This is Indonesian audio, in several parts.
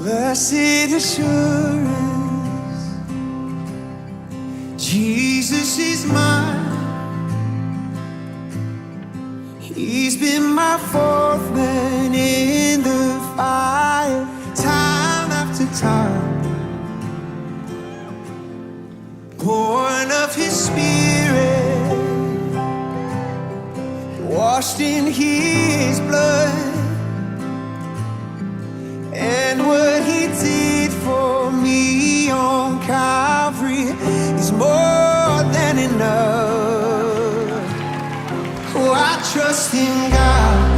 Blessed assurance, Jesus is mine. He's been my fourth man in the fire, time after time. Born of His Spirit, washed in His blood. And what He did for me on Calvary is more than enough. Oh, I trust in God,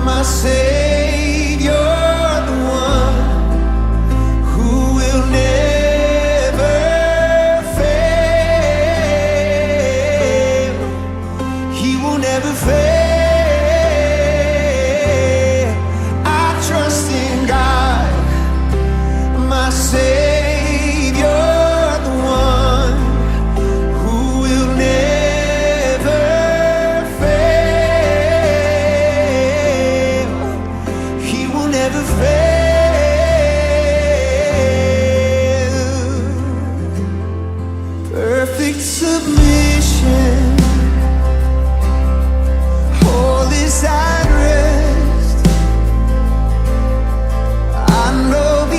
my Savior, the one who will never fail. He will never fail. Savior, the one who will never fail. He will never fail. Perfect submission, all is at rest. I know the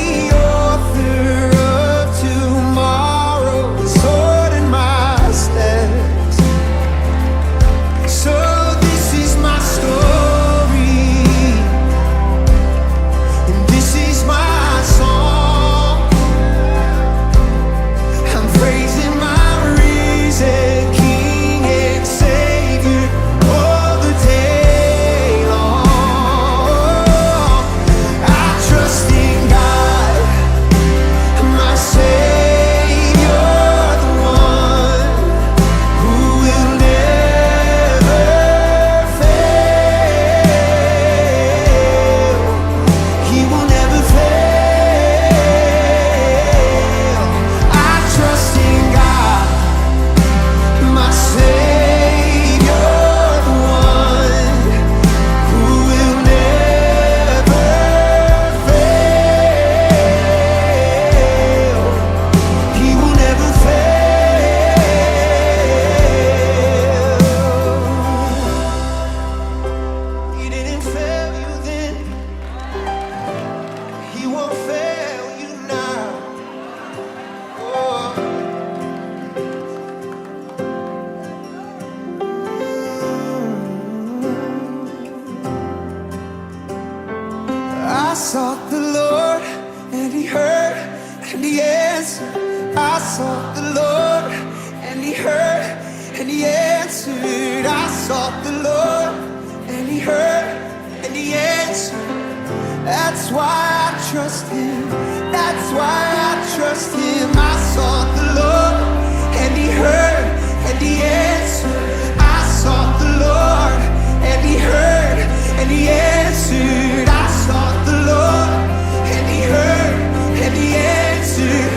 I sought the Lord, and He heard, and He answered. I sought the Lord, and He heard, and He answered. I sought the Lord, and He heard, and He answered. That's why I trust Him. That's why I trust Him. I sought the Lord, and He heard, and He answered. I sought the Lord, and He heard, and He answered. I sought the Lord, and He heard, and He answered.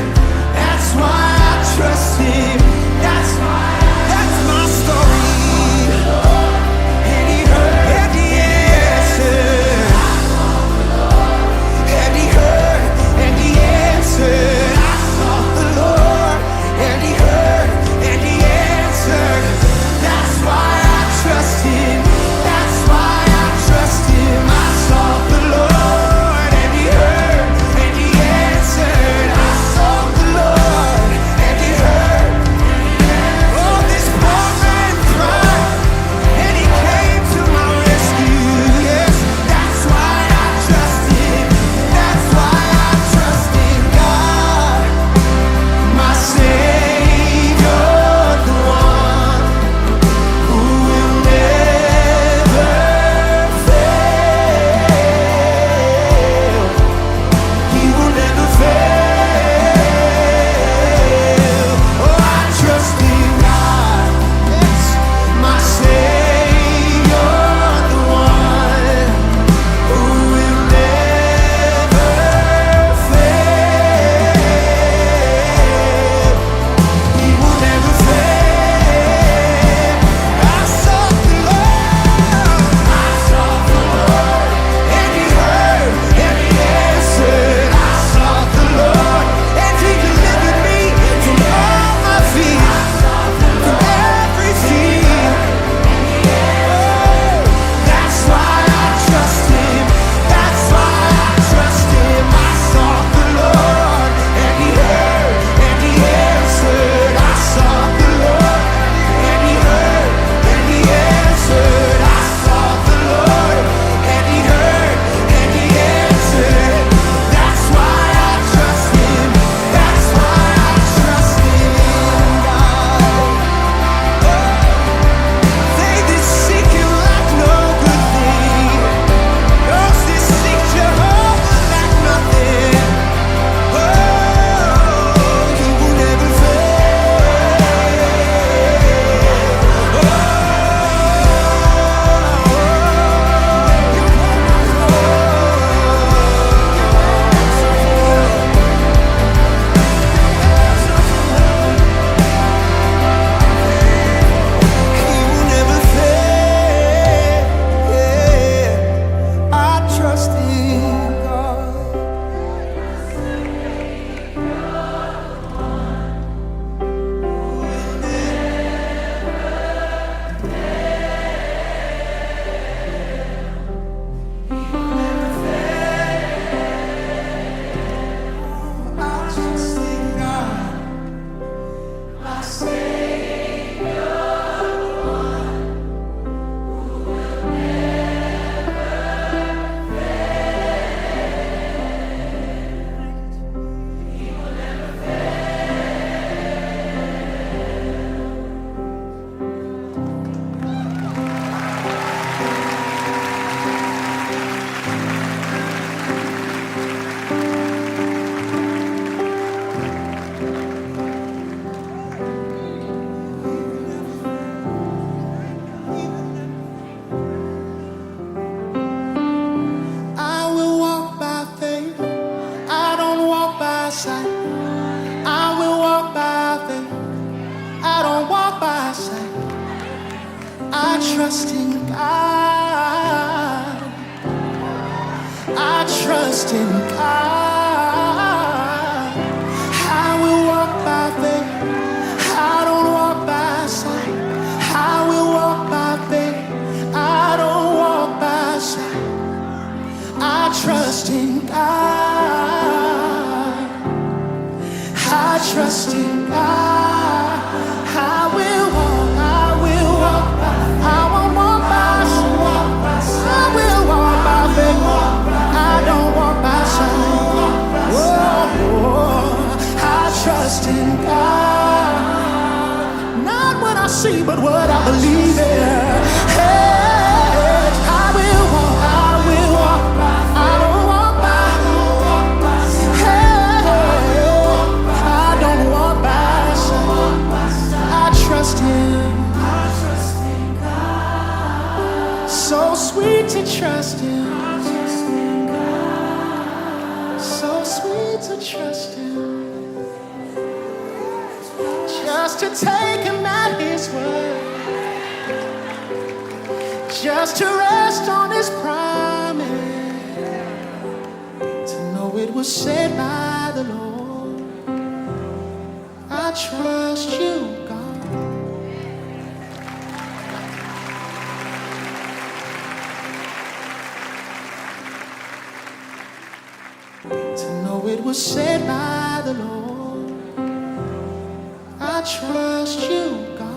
That's why I trust Him. That's my story. And He heard, and He answered. And He heard, and He answered. trust in God. I trust in God. I will walk by faith. I don't walk by sight. I will walk by faith. I don't walk by sight. I trust in God. I trust in God. I will walk. I will walk by. I won't walk by sight. I will walk by faith. I don't walk by sight. Oh, I trust in God. Not what I see, but what I believe in. Hey, I will walk. I will walk. I don't walk by. Hey, I don't walk by sight. I trust Him. So sweet to trust Him. So sweet to trust Him. Just to take Him at His word. Just to rest on His promise. To know it was said by the Lord. I trust You, God. To know it was said by the Lord. I trust You, God.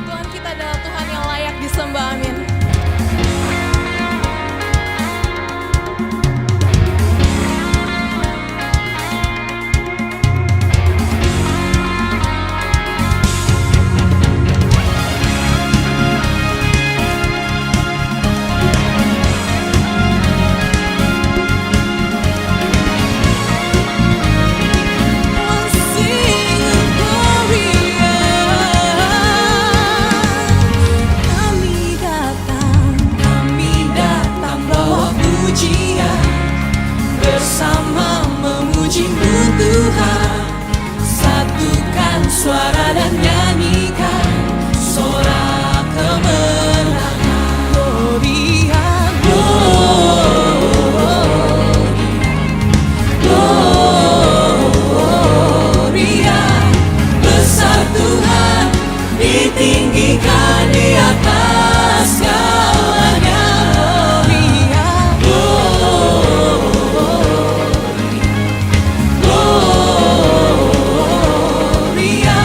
Tuhan kita adalah Tuhan yang layak disembah, amin. Bersama memuji-Mu Tuhan, satukan suara dan nyanyikan sorak kemenangan. Gloria, Gloria, besar Tuhan, ditinggikan di atas segalanya. Gloria,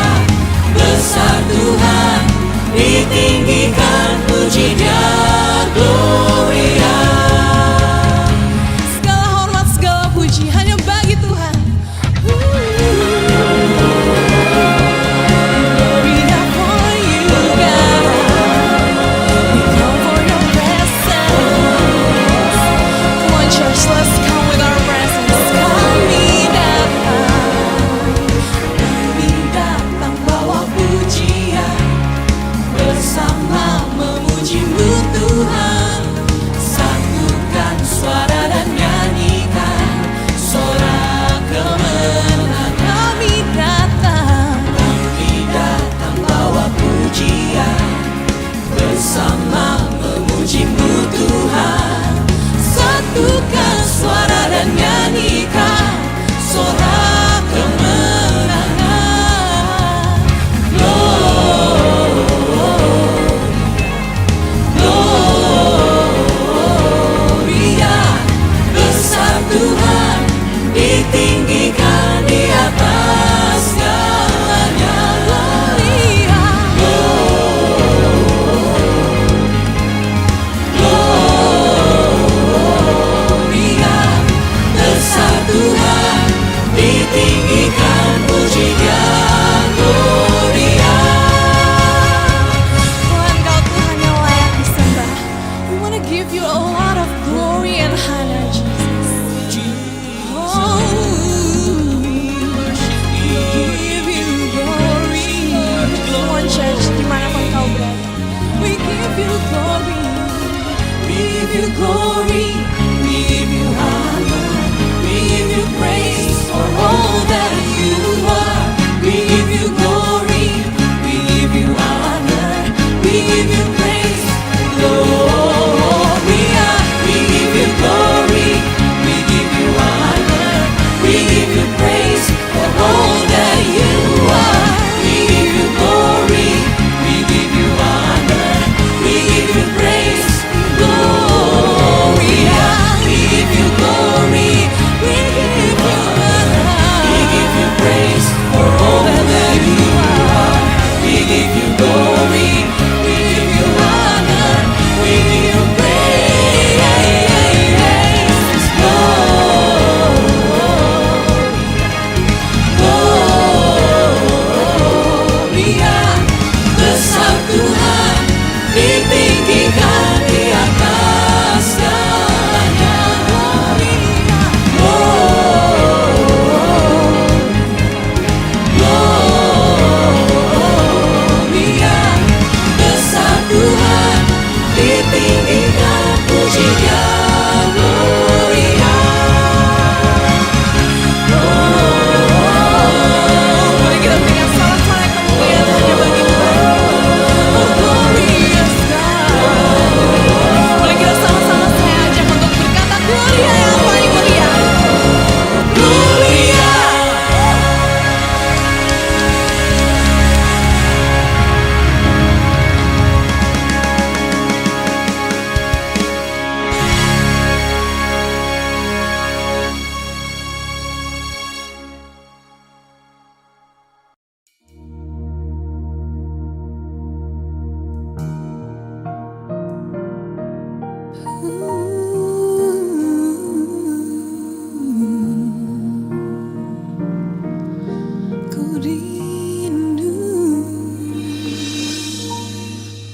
rindu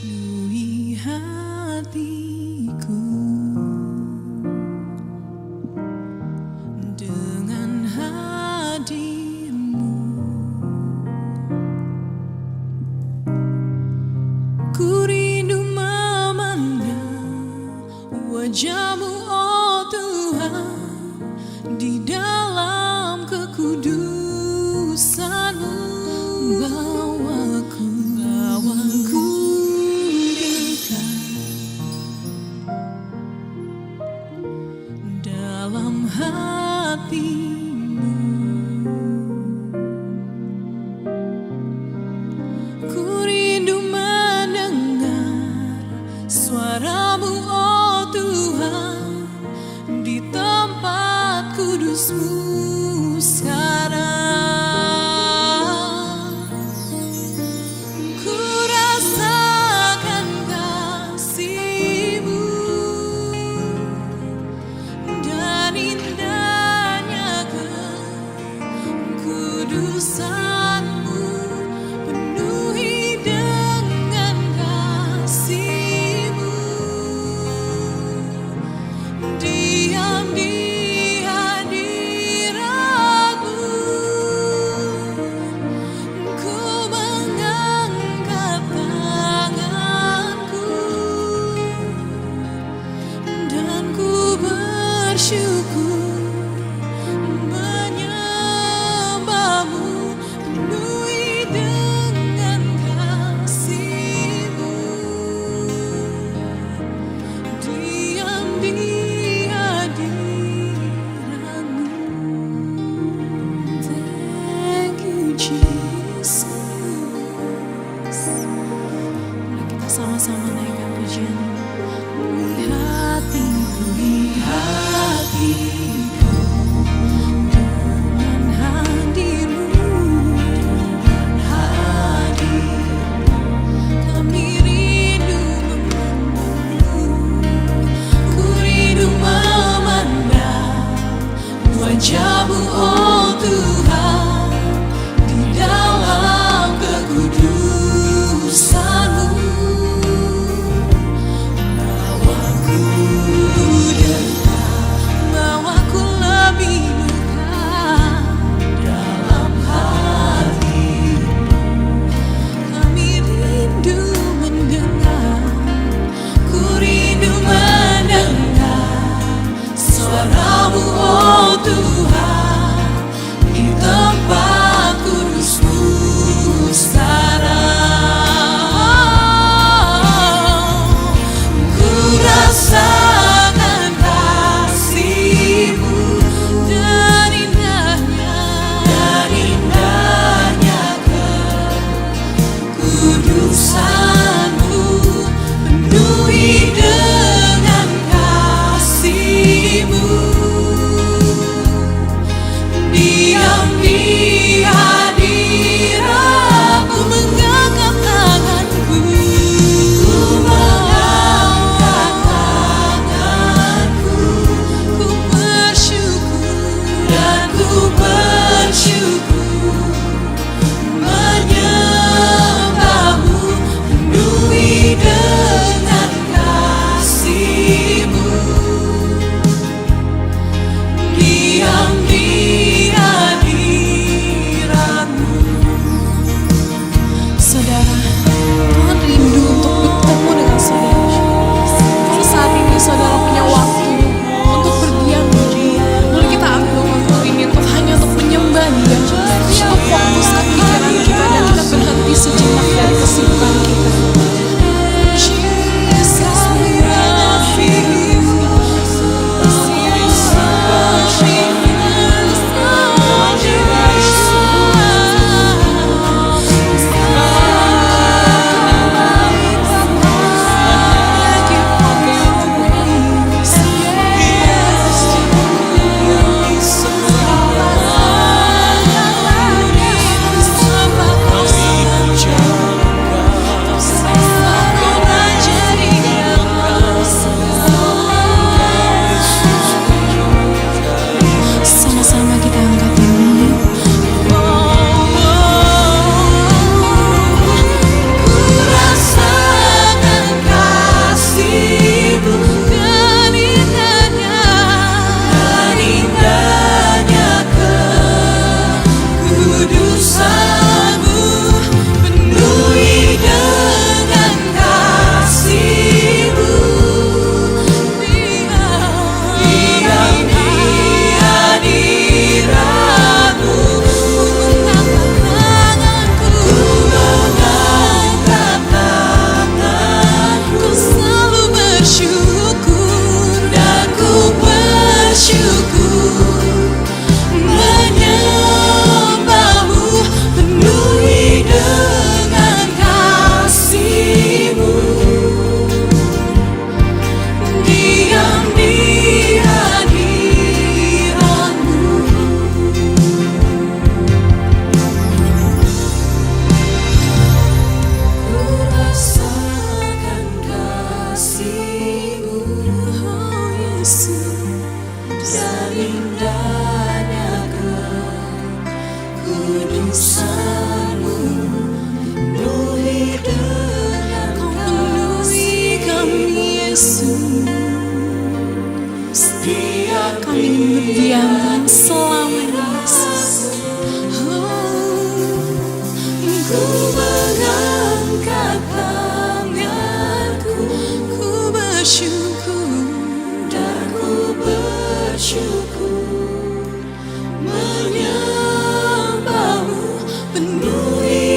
penuhi hatiku dengan hadirmu. Ku rindu memandang wajahmu, oh Tuhan, di dalam kekudusanmu.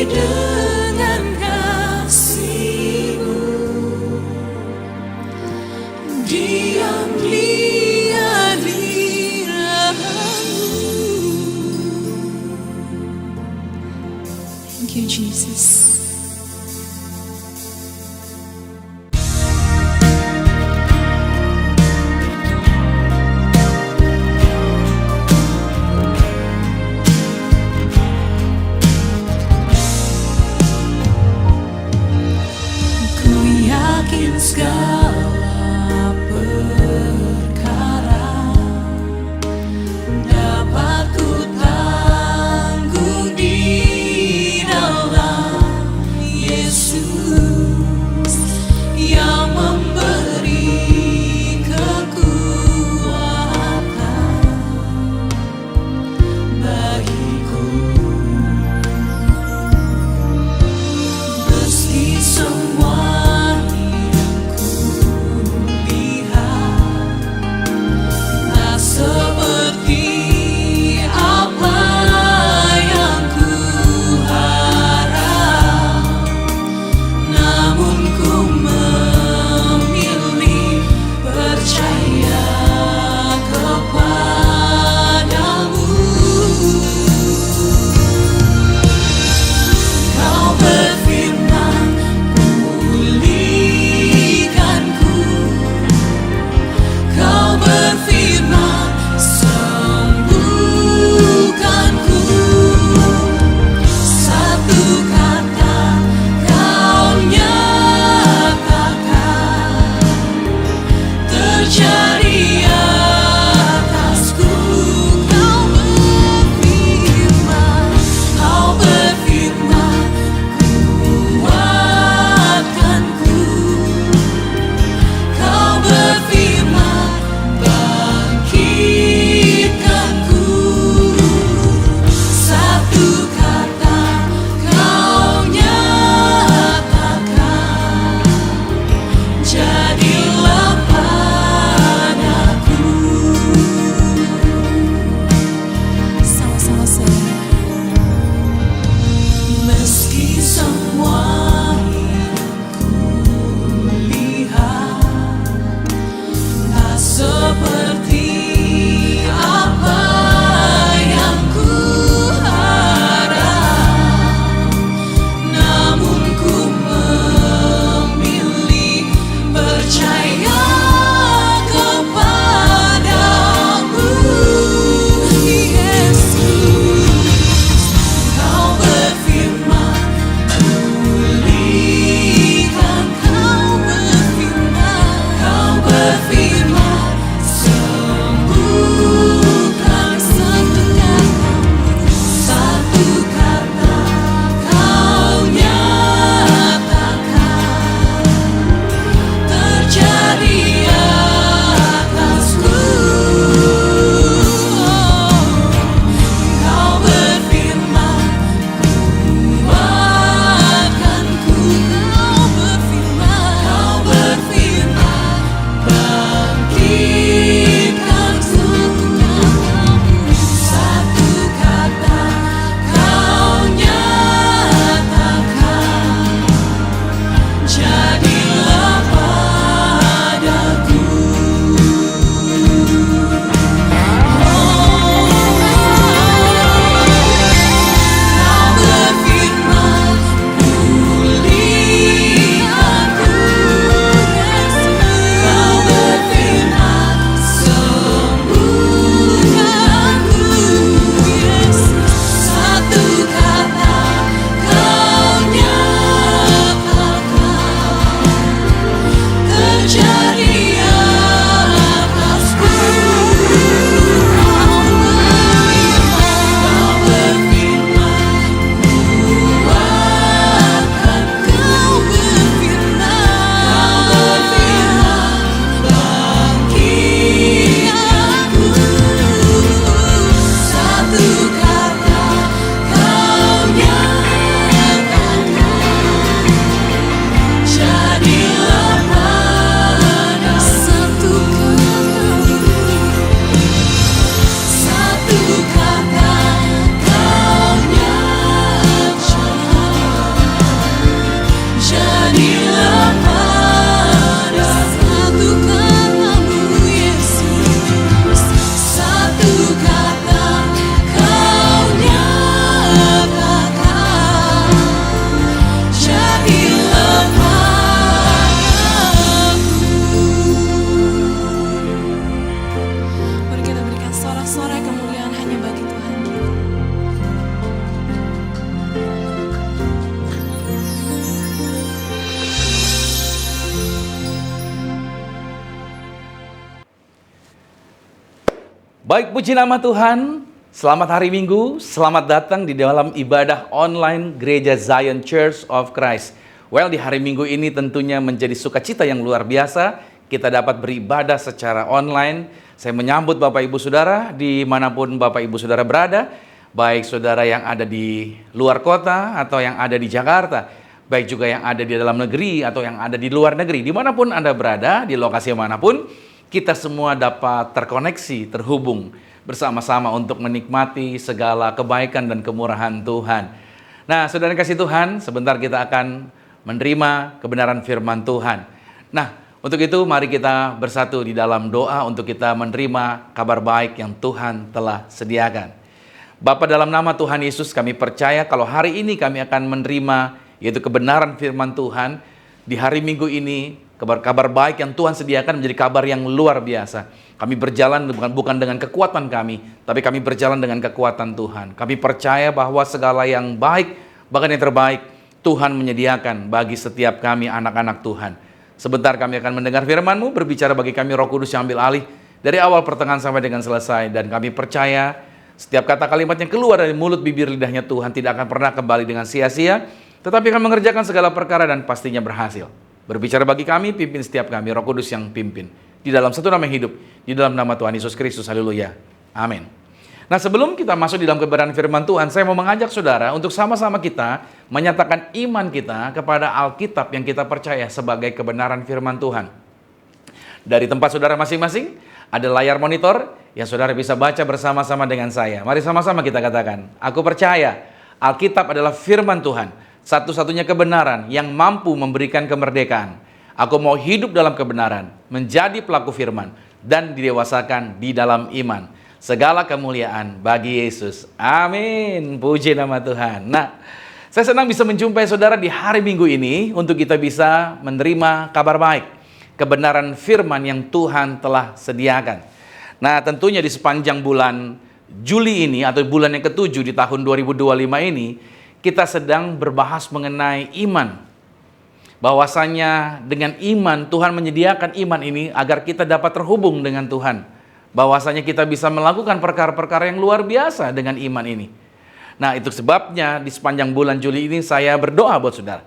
dengan kasih-Mu. Diam lihat lirah-Mu. Thank you, Jesus. Ku yakin segala perkara dapat ku tanggung di dalam Yesus yang memberi kekuatan bagiku. Meski semua hidupku Baik, puji nama Tuhan. Selamat hari Minggu, selamat datang di dalam ibadah online Gereja Zion Church of Christ. Well, di hari Minggu ini tentunya menjadi sukacita yang luar biasa. Kita dapat beribadah secara online. Saya menyambut Bapak Ibu Saudara dimanapun Bapak Ibu Saudara berada. Baik saudara yang ada di luar kota atau yang ada di Jakarta. Baik juga yang ada di dalam negeri atau yang ada di luar negeri. Dimanapun Anda berada, di lokasi manapun, kita semua dapat terkoneksi, terhubung bersama-sama untuk menikmati segala kebaikan dan kemurahan Tuhan. Nah, saudara kasih Tuhan, sebentar kita akan menerima kebenaran firman Tuhan. Nah, untuk itu mari kita bersatu di dalam doa untuk kita menerima kabar baik yang Tuhan telah sediakan. Bapa, dalam nama Tuhan Yesus, kami percaya kalau hari ini kami akan menerima yaitu kebenaran firman Tuhan. Di hari Minggu ini, kabar baik yang Tuhan sediakan menjadi kabar yang luar biasa. Kami berjalan bukan dengan kekuatan kami, tapi kami berjalan dengan kekuatan Tuhan. Kami percaya bahwa segala yang baik, bahkan yang terbaik, Tuhan menyediakan bagi setiap kami anak-anak Tuhan. Sebentar kami akan mendengar firman-Mu, berbicara bagi kami Roh Kudus yang ambil alih dari awal pertengahan sampai dengan selesai. Dan kami percaya setiap kata kalimat yang keluar dari mulut bibir lidahnya Tuhan tidak akan pernah kembali dengan sia-sia, tetapi akan mengerjakan segala perkara dan pastinya berhasil. Berbicara bagi kami, pimpin setiap kami, Roh Kudus yang pimpin. Di dalam satu nama yang hidup, di dalam nama Tuhan Yesus Kristus, haleluya, amin. Nah, sebelum kita masuk di dalam kebenaran firman Tuhan, saya mau mengajak saudara untuk sama-sama kita menyatakan iman kita kepada Alkitab yang kita percaya sebagai kebenaran firman Tuhan. Dari tempat saudara masing-masing, ada layar monitor yang saudara bisa baca bersama-sama dengan saya. Mari sama-sama kita katakan, aku percaya Alkitab adalah firman Tuhan, satu-satunya kebenaran yang mampu memberikan kemerdekaan. Aku mau hidup dalam kebenaran, menjadi pelaku firman, dan didewasakan di dalam iman. Segala kemuliaan bagi Yesus. Amin. Puji nama Tuhan. Nah, saya senang bisa menjumpai saudara di hari Minggu ini untuk kita bisa menerima kabar baik, kebenaran firman yang Tuhan telah sediakan. Nah, tentunya di sepanjang bulan Juli ini atau bulan yang ke-7 di tahun 2025 ini, kita sedang berbahas mengenai iman. Bahwasanya dengan iman, Tuhan menyediakan iman ini agar kita dapat terhubung dengan Tuhan. Bahwasanya kita bisa melakukan perkara-perkara yang luar biasa dengan iman ini. Nah, itu sebabnya di sepanjang bulan Juli ini saya berdoa buat saudara.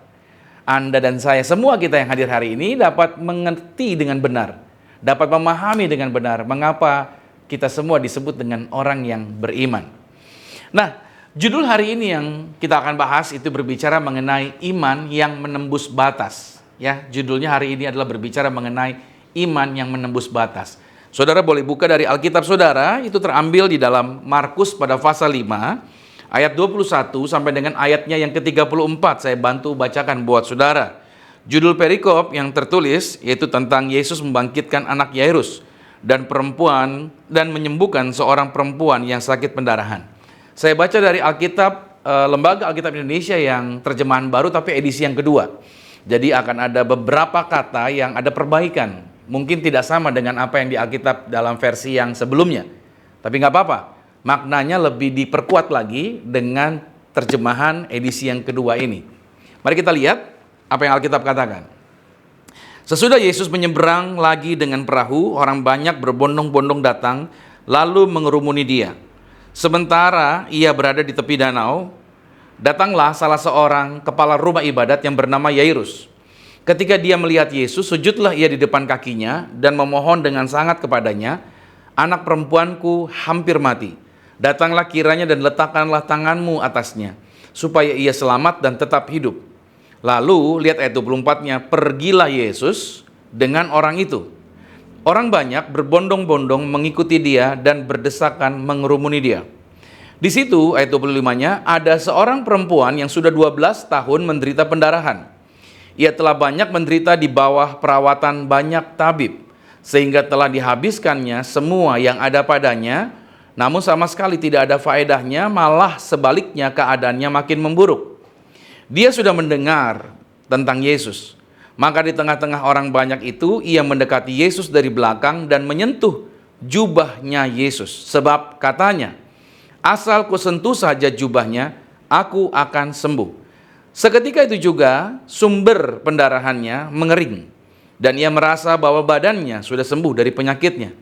Anda dan saya, semua kita yang hadir hari ini dapat mengerti dengan benar. Dapat memahami dengan benar mengapa kita semua disebut dengan orang yang beriman. Nah, judul hari ini yang kita akan bahas itu berbicara mengenai iman yang menembus batas. Ya, judulnya hari ini adalah berbicara mengenai iman yang menembus batas. Saudara boleh buka dari Alkitab saudara, itu terambil di dalam Markus pada pasal 5, ayat 21 sampai dengan ayatnya yang ke-34. Saya bantu bacakan buat saudara. Judul perikop yang tertulis yaitu tentang Yesus membangkitkan anak Yairus dan perempuan dan menyembuhkan seorang perempuan yang sakit pendarahan. Saya baca dari Alkitab, Lembaga Alkitab Indonesia yang terjemahan baru tapi edisi yang kedua. Jadi akan ada beberapa kata yang ada perbaikan. Mungkin tidak sama dengan apa yang di Alkitab dalam versi yang sebelumnya. Tapi nggak apa-apa, maknanya lebih diperkuat lagi dengan terjemahan edisi yang kedua ini. Mari kita lihat apa yang Alkitab katakan. Sesudah Yesus menyeberang lagi dengan perahu, orang banyak berbondong-bondong datang, lalu mengerumuni dia. Sementara ia berada di tepi danau, datanglah salah seorang kepala rumah ibadat yang bernama Yairus. Ketika dia melihat Yesus, sujudlah ia di depan kakinya dan memohon dengan sangat kepadanya, anak perempuanku hampir mati. Datanglah kiranya dan letakkanlah tanganmu atasnya, supaya ia selamat dan tetap hidup. Lalu, lihat ayat 24-nya, pergilah Yesus dengan orang itu. Orang banyak berbondong-bondong mengikuti dia dan berdesakan mengerumuni dia. Di situ, ayat 25-nya, ada seorang perempuan yang sudah 12 tahun menderita pendarahan. Ia telah banyak menderita di bawah perawatan banyak tabib, sehingga telah dihabiskannya semua yang ada padanya, namun sama sekali tidak ada faedahnya, malah sebaliknya keadaannya makin memburuk. Dia sudah mendengar tentang Yesus, maka di tengah-tengah orang banyak itu, ia mendekati Yesus dari belakang dan menyentuh jubahnya Yesus, sebab katanya, asal ku sentuh saja jubahnya, aku akan sembuh. Seketika itu juga sumber pendarahannya mengering dan ia merasa bahwa badannya sudah sembuh dari penyakitnya.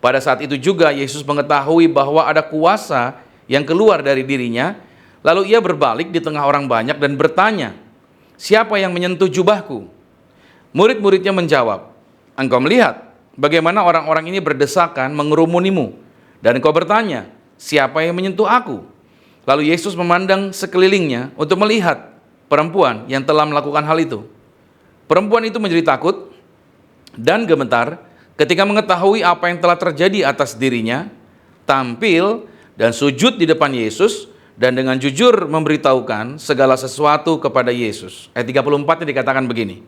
Pada saat itu juga Yesus mengetahui bahwa ada kuasa yang keluar dari dirinya. Lalu ia berbalik di tengah orang banyak dan bertanya, "Siapa yang menyentuh jubahku?" Murid-muridnya menjawab, "Engkau melihat bagaimana orang-orang ini berdesakan mengerumunimu, dan engkau bertanya, 'Siapa yang menyentuh aku?'" Lalu Yesus memandang sekelilingnya untuk melihat perempuan yang telah melakukan hal itu. Perempuan itu menjadi takut dan gemetar ketika mengetahui apa yang telah terjadi atas dirinya, tampil dan sujud di depan Yesus, dan dengan jujur memberitahukan segala sesuatu kepada Yesus. Ayat 34 dikatakan begini.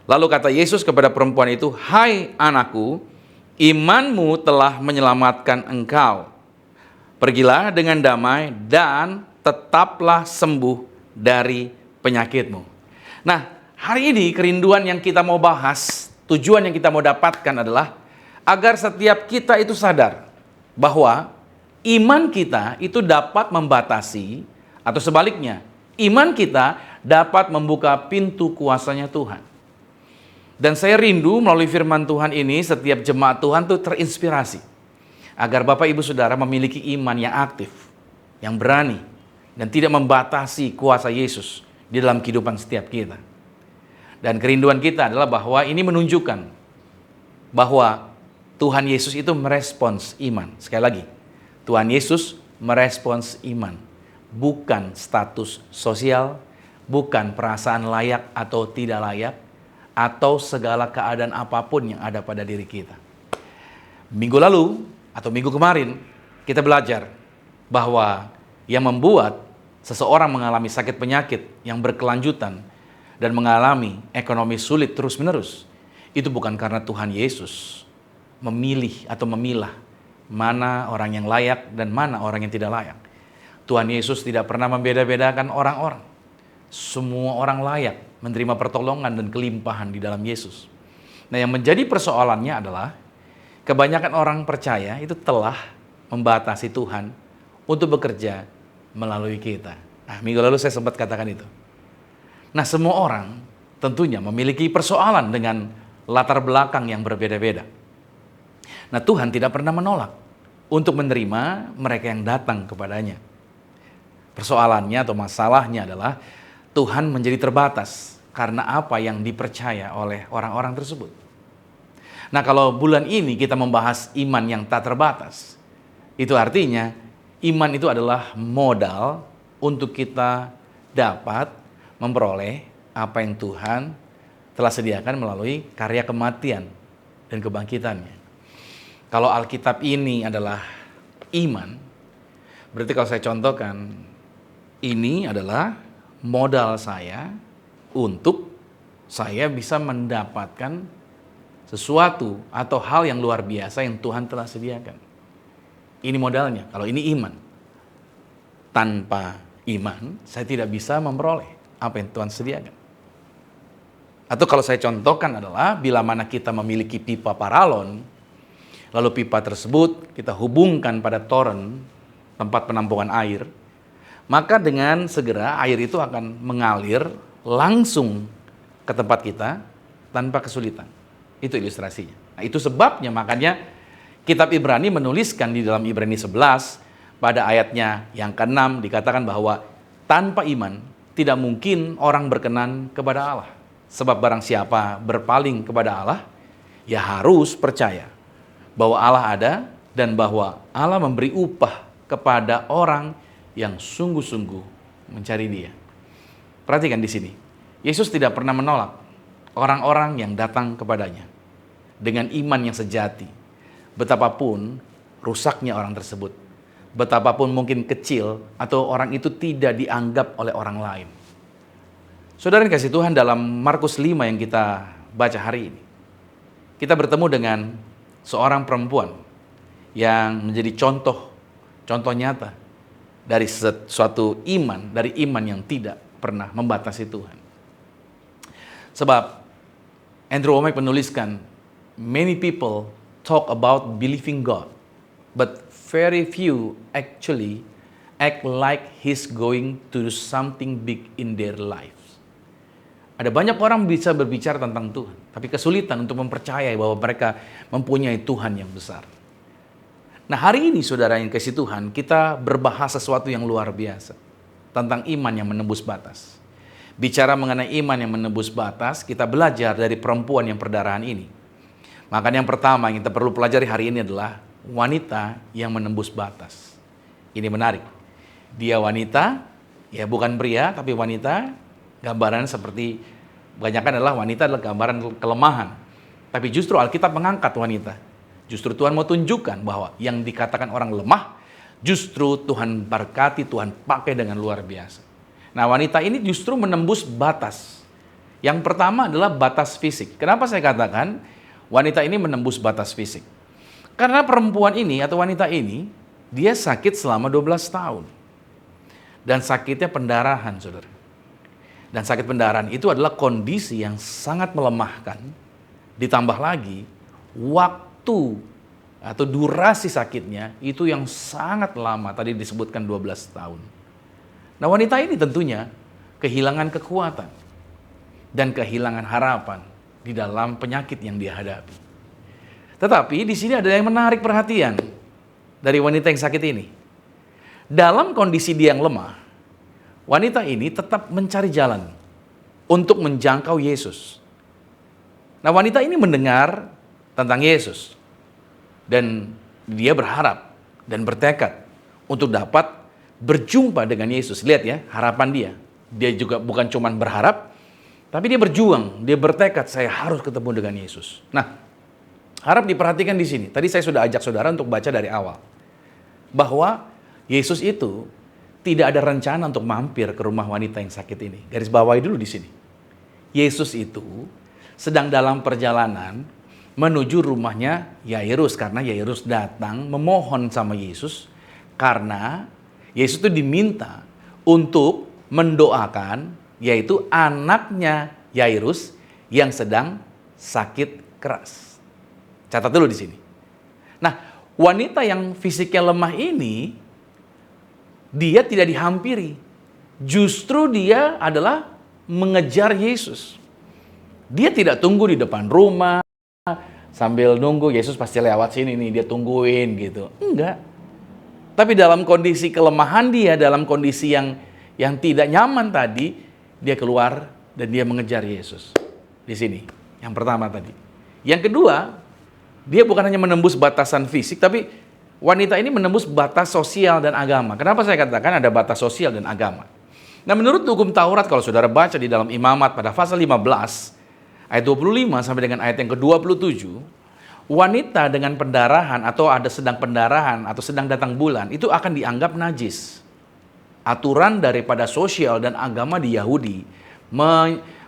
Lalu kata Yesus kepada perempuan itu, "Hai anakku, imanmu telah menyelamatkan engkau. Pergilah dengan damai dan tetaplah sembuh dari penyakitmu." Nah, hari ini kerinduan yang kita mau bahas, tujuan yang kita mau dapatkan adalah agar setiap kita itu sadar bahwa iman kita itu dapat membatasi, atau sebaliknya, iman kita dapat membuka pintu kuasanya Tuhan. Dan saya rindu melalui firman Tuhan ini setiap jemaat Tuhan itu terinspirasi agar Bapak Ibu Saudara memiliki iman yang aktif, yang berani, dan tidak membatasi kuasa Yesus di dalam kehidupan setiap kita. Dan kerinduan kita adalah bahwa ini menunjukkan bahwa Tuhan Yesus itu merespons iman. Sekali lagi, Tuhan Yesus merespons iman, bukan status sosial, bukan perasaan layak atau tidak layak, atau segala keadaan apapun yang ada pada diri kita. Minggu lalu atau minggu kemarin kita belajar bahwa yang membuat seseorang mengalami sakit penyakit yang berkelanjutan dan mengalami ekonomi sulit terus-menerus, itu bukan karena Tuhan Yesus memilih atau memilah mana orang yang layak dan mana orang yang tidak layak. Tuhan Yesus tidak pernah membeda-bedakan orang-orang. Semua orang layak menerima pertolongan dan kelimpahan di dalam Yesus. Nah, yang menjadi persoalannya adalah kebanyakan orang percaya itu telah membatasi Tuhan untuk bekerja melalui kita. Nah, minggu lalu saya sempat katakan itu. Nah, semua orang tentunya memiliki persoalan dengan latar belakang yang berbeda-beda. Nah, Tuhan tidak pernah menolak untuk menerima mereka yang datang kepadanya. Persoalannya atau masalahnya adalah Tuhan menjadi terbatas karena apa yang dipercaya oleh orang-orang tersebut. Nah, kalau bulan ini kita membahas iman yang tak terbatas, itu artinya iman itu adalah modal untuk kita dapat memperoleh apa yang Tuhan telah sediakan melalui karya kematian dan kebangkitannya. Kalau Alkitab ini adalah iman, berarti kalau saya contohkan, ini adalah modal saya untuk saya bisa mendapatkan sesuatu atau hal yang luar biasa yang Tuhan telah sediakan. Ini modalnya, kalau ini iman. Tanpa iman, saya tidak bisa memperoleh apa yang Tuhan sediakan. Atau kalau saya contohkan adalah, bila mana kita memiliki pipa paralon, lalu pipa tersebut kita hubungkan pada toren, tempat penampungan air, maka dengan segera air itu akan mengalir langsung ke tempat kita tanpa kesulitan. Itu ilustrasinya. Nah, itu sebabnya makanya kitab Ibrani menuliskan di dalam Ibrani 11 pada ayatnya yang ke-6 dikatakan bahwa tanpa iman tidak mungkin orang berkenan kepada Allah. Sebab barang siapa berpaling kepada Allah, ya harus percaya bahwa Allah ada dan bahwa Allah memberi upah kepada orang yang sungguh-sungguh mencari Dia. Perhatikan di sini, Yesus tidak pernah menolak orang-orang yang datang kepadanya dengan iman yang sejati. Betapapun rusaknya orang tersebut, betapapun mungkin kecil atau orang itu tidak dianggap oleh orang lain. Saudara yang kasih Tuhan, dalam Markus 5 yang kita baca hari ini, kita bertemu dengan seorang perempuan yang menjadi contoh nyata dari suatu iman, dari iman yang tidak pernah membatasi Tuhan. Sebab Andrew Wommack menuliskan, many people talk about believing God, but very few actually act like He's going to do something big in their lives. Ada banyak orang bisa berbicara tentang Tuhan, tapi kesulitan untuk mempercayai bahwa mereka mempunyai Tuhan yang besar. Nah, hari ini saudara yang kasih Tuhan, kita berbahas sesuatu yang luar biasa tentang iman yang menembus batas. Bicara mengenai iman yang menembus batas, kita belajar dari perempuan yang perdarahan ini. Maka yang pertama yang kita perlu pelajari hari ini adalah wanita yang menembus batas. Ini menarik. Dia wanita, ya bukan pria, tapi wanita. Gambaran seperti, kebanyakan adalah wanita adalah gambaran kelemahan. Tapi justru Alkitab mengangkat wanita. Justru Tuhan mau tunjukkan bahwa yang dikatakan orang lemah, justru Tuhan berkati, Tuhan pakai dengan luar biasa. Nah, wanita ini justru menembus batas. Yang pertama adalah batas fisik. Kenapa saya katakan wanita ini menembus batas fisik? Karena perempuan ini atau wanita ini, dia sakit selama 12 tahun. Dan sakitnya pendarahan, saudara. Dan sakit pendarahan itu adalah kondisi yang sangat melemahkan. Ditambah lagi, waktu atau durasi sakitnya itu yang sangat lama, tadi disebutkan 12 tahun. Nah, wanita ini tentunya kehilangan kekuatan dan kehilangan harapan di dalam penyakit yang dia hadapi. Tetapi di sini ada yang menarik perhatian dari wanita yang sakit ini. Dalam kondisi dia yang lemah, wanita ini tetap mencari jalan untuk menjangkau Yesus. Nah, wanita ini mendengar tentang Yesus dan dia berharap dan bertekad untuk dapat berjumpa dengan Yesus. Lihat ya, harapan dia. Dia juga bukan cuma berharap, tapi dia berjuang, dia bertekad, saya harus ketemu dengan Yesus. Nah, harap diperhatikan di sini. Tadi saya sudah ajak saudara untuk baca dari awal. Bahwa Yesus itu tidak ada rencana untuk mampir ke rumah wanita yang sakit ini. Garis bawahi dulu di sini. Yesus itu sedang dalam perjalanan menuju rumahnya Yairus, karena Yairus datang memohon sama Yesus karena Yesus itu diminta untuk mendoakan yaitu anaknya Yairus yang sedang sakit keras. Catat dulu di sini. Nah, wanita yang fisiknya lemah ini dia tidak dihampiri. Justru dia adalah mengejar Yesus. Dia tidak tunggu di depan rumah sambil nunggu Yesus pasti lewat sini nih, dia tungguin gitu. Enggak. Tapi dalam kondisi kelemahan dia, dalam kondisi yang tidak nyaman tadi, dia keluar dan dia mengejar Yesus. Di sini, yang pertama tadi. Yang kedua, dia bukan hanya menembus batasan fisik, tapi wanita ini menembus batas sosial dan agama. Kenapa saya katakan ada batas sosial dan agama? Nah, menurut hukum Taurat, kalau saudara baca di dalam Imamat pada pasal 15, ayat 25 sampai dengan ayat yang ke-27, wanita dengan pendarahan atau ada sedang pendarahan atau sedang datang bulan, itu akan dianggap najis. Aturan daripada sosial dan agama di Yahudi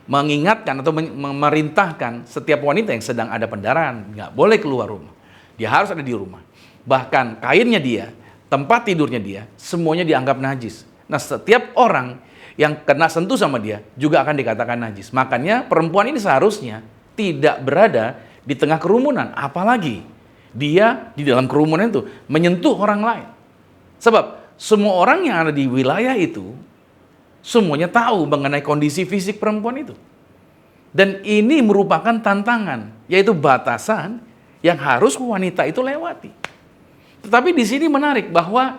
mengingatkan atau memerintahkan setiap wanita yang sedang ada pendarahan, nggak boleh keluar rumah. Dia harus ada di rumah. Bahkan kainnya dia, tempat tidurnya dia, semuanya dianggap najis. Nah, setiap orang yang kena sentuh sama dia juga akan dikatakan najis. Makanya perempuan ini seharusnya tidak berada di tengah kerumunan. Apalagi dia di dalam kerumunan itu menyentuh orang lain. Sebab semua orang yang ada di wilayah itu semuanya tahu mengenai kondisi fisik perempuan itu. Dan ini merupakan tantangan, yaitu batasan yang harus wanita itu lewati. Tetapi di sini menarik bahwa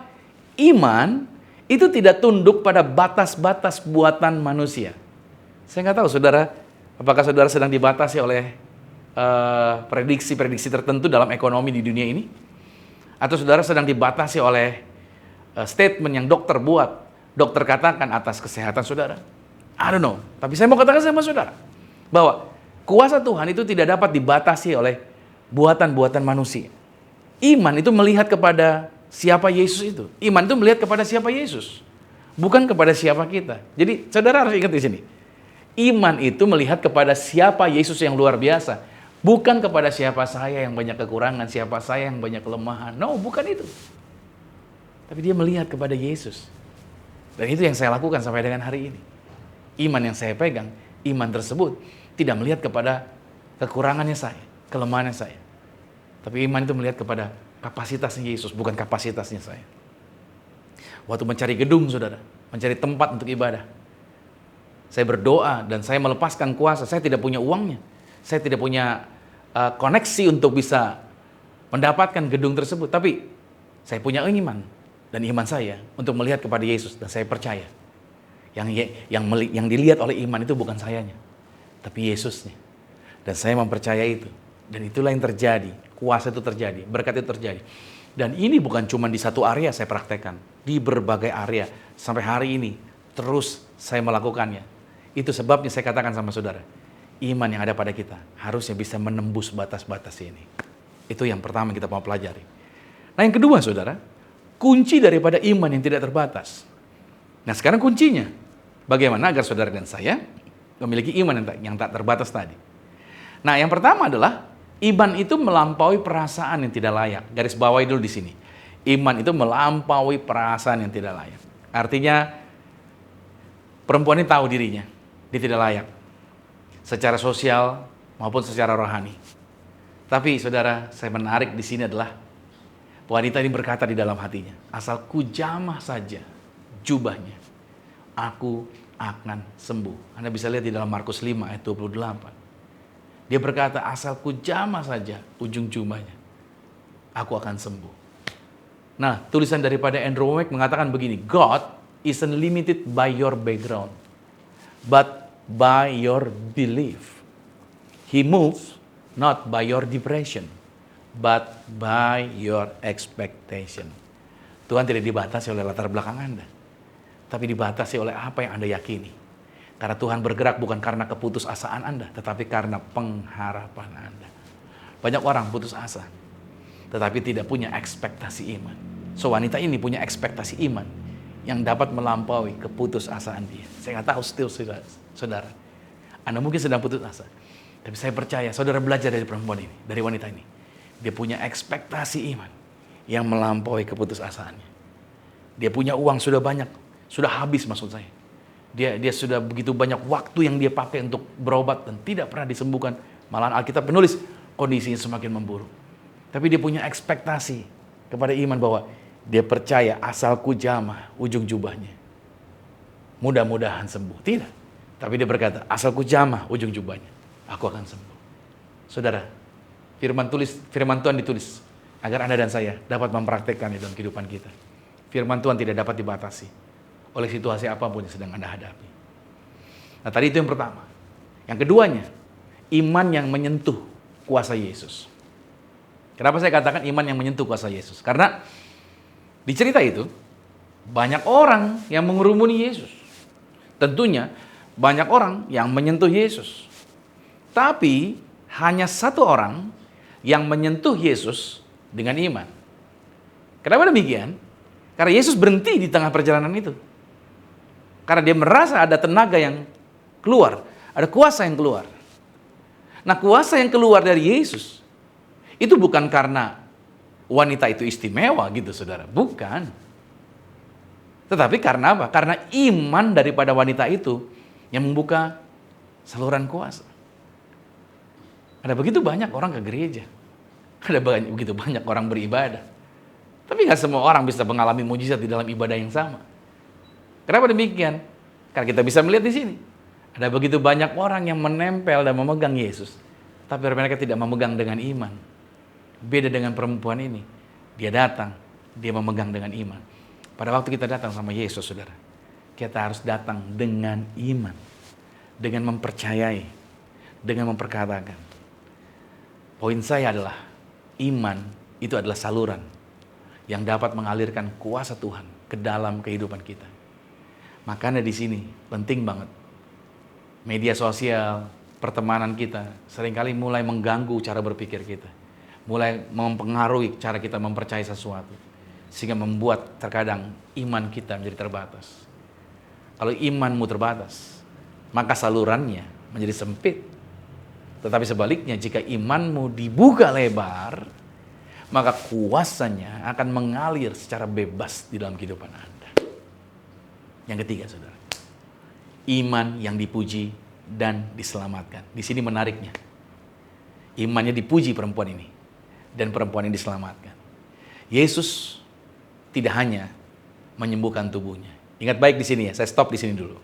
iman itu tidak tunduk pada batas-batas buatan manusia. Saya nggak tahu saudara, apakah saudara sedang dibatasi oleh prediksi-prediksi tertentu dalam ekonomi di dunia ini? Atau saudara sedang dibatasi oleh statement yang dokter buat, dokter katakan atas kesehatan saudara? I don't know. Tapi saya mau katakan sama saudara, bahwa kuasa Tuhan itu tidak dapat dibatasi oleh buatan-buatan manusia. Iman itu melihat kepada siapa Yesus itu. Iman itu melihat kepada siapa Yesus, bukan kepada siapa kita. Jadi saudara harus ingat di sini. Iman itu melihat kepada siapa Yesus yang luar biasa, bukan kepada siapa saya yang banyak kekurangan, siapa saya yang banyak kelemahan. No, bukan itu. Tapi dia melihat kepada Yesus. Dan itu yang saya lakukan sampai dengan hari ini. Iman yang saya pegang, iman tersebut tidak melihat kepada kekurangannya saya, kelemahannya saya. Tapi iman itu melihat kepada kapasitasnya Yesus, bukan kapasitasnya saya. Waktu mencari gedung, saudara, mencari tempat untuk ibadah, saya berdoa dan saya melepaskan kuasa. Saya tidak punya uangnya, saya tidak punya koneksi untuk bisa mendapatkan gedung tersebut. Tapi Saya punya iman dan iman saya untuk melihat kepada Yesus dan saya percaya. Yang dilihat oleh iman itu bukan sayanya, tapi Yesusnya. Dan saya mempercayai itu. Dan itulah yang terjadi. Kuasa itu terjadi, berkat itu terjadi. Dan ini bukan cuma di satu area saya praktekkan, di berbagai area. Sampai hari ini terus saya melakukannya. Itu sebabnya saya katakan sama saudara, iman yang ada pada kita harusnya bisa menembus batas-batas ini. Itu yang pertama kita mau pelajari. Nah yang kedua saudara, kunci daripada iman yang tidak terbatas. Nah sekarang kuncinya, bagaimana agar saudara dan saya memiliki iman yang tak terbatas tadi. Nah yang pertama adalah, iman itu melampaui perasaan yang tidak layak. Garis bawahi dulu di sini. Iman itu melampaui perasaan yang tidak layak. Artinya, perempuan ini tahu dirinya, dia tidak layak. Secara sosial maupun secara rohani. Tapi saudara, saya menarik di sini adalah wanita ini berkata di dalam hatinya, asal ku jamah saja jubahnya, aku akan sembuh. Anda bisa lihat di dalam Markus 5 ayat 28. Dia berkata, asal ku jamah saja ujung jubahnya, aku akan sembuh. Nah, tulisan daripada Andrew Wommack mengatakan begini, God isn't limited by your background, but by your belief. He moves not by your depression, but by your expectation. Tuhan tidak dibatasi oleh latar belakang Anda, tapi dibatasi oleh apa yang Anda yakini. Karena Tuhan bergerak bukan karena keputusasaan Anda, tetapi karena pengharapan Anda. Banyak orang putus asa, tetapi tidak punya ekspektasi iman. So wanita ini punya ekspektasi iman yang dapat melampaui keputusasaan dia. Saya nggak tahu still saudara. Anda mungkin sedang putus asa. Tapi saya percaya saudara belajar dari perempuan ini, dari wanita ini. Dia punya ekspektasi iman yang melampaui keputusasaannya. Dia punya uang sudah banyak, sudah habis maksud saya. Dia sudah begitu banyak waktu yang dia pakai untuk berobat dan tidak pernah disembuhkan. Malahan Alkitab menulis kondisinya semakin memburuk. Tapi dia punya ekspektasi kepada iman bahwa dia percaya asal ku jamah ujung jubahnya, mudah-mudahan sembuh. Tidak. Tapi dia berkata, asal ku jamah ujung jubahnya, aku akan sembuh. Saudara, firman Tuhan ditulis agar Anda dan saya dapat mempraktekkannya dalam kehidupan kita. Firman Tuhan tidak dapat dibatasi oleh situasi apapun yang sedang Anda hadapi. Nah tadi itu yang pertama. Yang keduanya, iman yang menyentuh kuasa Yesus. Kenapa saya katakan iman yang menyentuh kuasa Yesus? Karena di cerita itu, banyak orang yang mengerumuni Yesus. Tentunya, banyak orang yang menyentuh Yesus. Tapi, hanya satu orang yang menyentuh Yesus dengan iman. Kenapa demikian? Karena Yesus berhenti di tengah perjalanan itu. Karena dia merasa ada tenaga yang keluar, ada kuasa yang keluar. Nah, kuasa yang keluar dari Yesus itu bukan karena wanita itu istimewa gitu saudara, bukan. Tetapi karena apa? Karena iman daripada wanita itu yang membuka saluran kuasa. Ada begitu banyak orang ke gereja, ada begitu banyak orang beribadah, tapi nggak semua orang bisa mengalami mujizat di dalam ibadah yang sama. Kenapa demikian? Karena kita bisa melihat di sini, ada begitu banyak orang yang menempel dan memegang Yesus, tapi mereka tidak memegang dengan iman. Beda dengan perempuan ini, dia datang, dia memegang dengan iman. Pada waktu kita datang sama Yesus, saudara, kita harus datang dengan iman, dengan mempercayai, dengan memperkatakan. Poin saya adalah, iman itu adalah saluran yang dapat mengalirkan kuasa Tuhan ke dalam kehidupan kita. Makanya di sini penting banget. Media sosial, pertemanan kita seringkali mulai mengganggu cara berpikir kita. Mulai mempengaruhi cara kita mempercayai sesuatu. Sehingga membuat terkadang iman kita menjadi terbatas. Kalau imanmu terbatas, maka salurannya menjadi sempit. Tetapi sebaliknya, jika imanmu dibuka lebar, maka kuasanya akan mengalir secara bebas di dalam kehidupan Anda. Yang ketiga, saudara, iman yang dipuji dan diselamatkan. Di sini menariknya, imannya dipuji perempuan ini, dan perempuan ini diselamatkan. Yesus tidak hanya menyembuhkan tubuhnya. Ingat baik di sini ya, saya stop di sini dulu.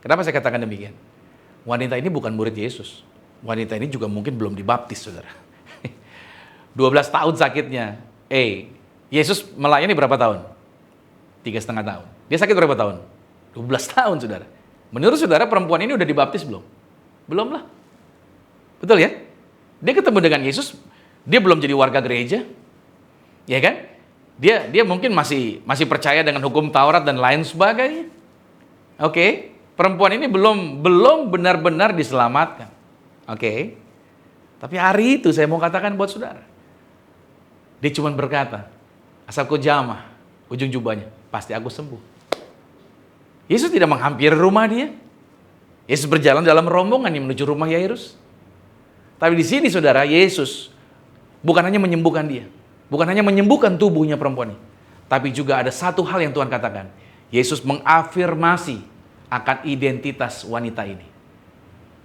Kenapa saya katakan demikian? Wanita ini bukan murid Yesus. Wanita ini juga mungkin belum dibaptis, saudara. 12 tahun sakitnya. Yesus melayani berapa tahun? 3,5 tahun. Dia sakit berapa tahun? 12 tahun, saudara. Menurut saudara, perempuan ini udah dibaptis belum? Belum lah. Betul ya? Dia ketemu dengan Yesus, dia belum jadi warga gereja, ya kan? Dia mungkin masih percaya dengan hukum Taurat dan lain sebagainya. Oke, perempuan ini belum benar-benar diselamatkan. Oke. Tapi hari itu saya mau katakan buat saudara, dia cuma berkata, asal kau jamah ujung jubahnya, pasti aku sembuh. Yesus tidak menghampiri rumah dia. Yesus berjalan dalam rombongan yang menuju rumah Yairus. Tapi di sini saudara, Yesus bukan hanya menyembuhkan dia, bukan hanya menyembuhkan tubuhnya perempuan ini, tapi juga ada satu hal yang Tuhan katakan. Yesus mengafirmasi akan identitas wanita ini.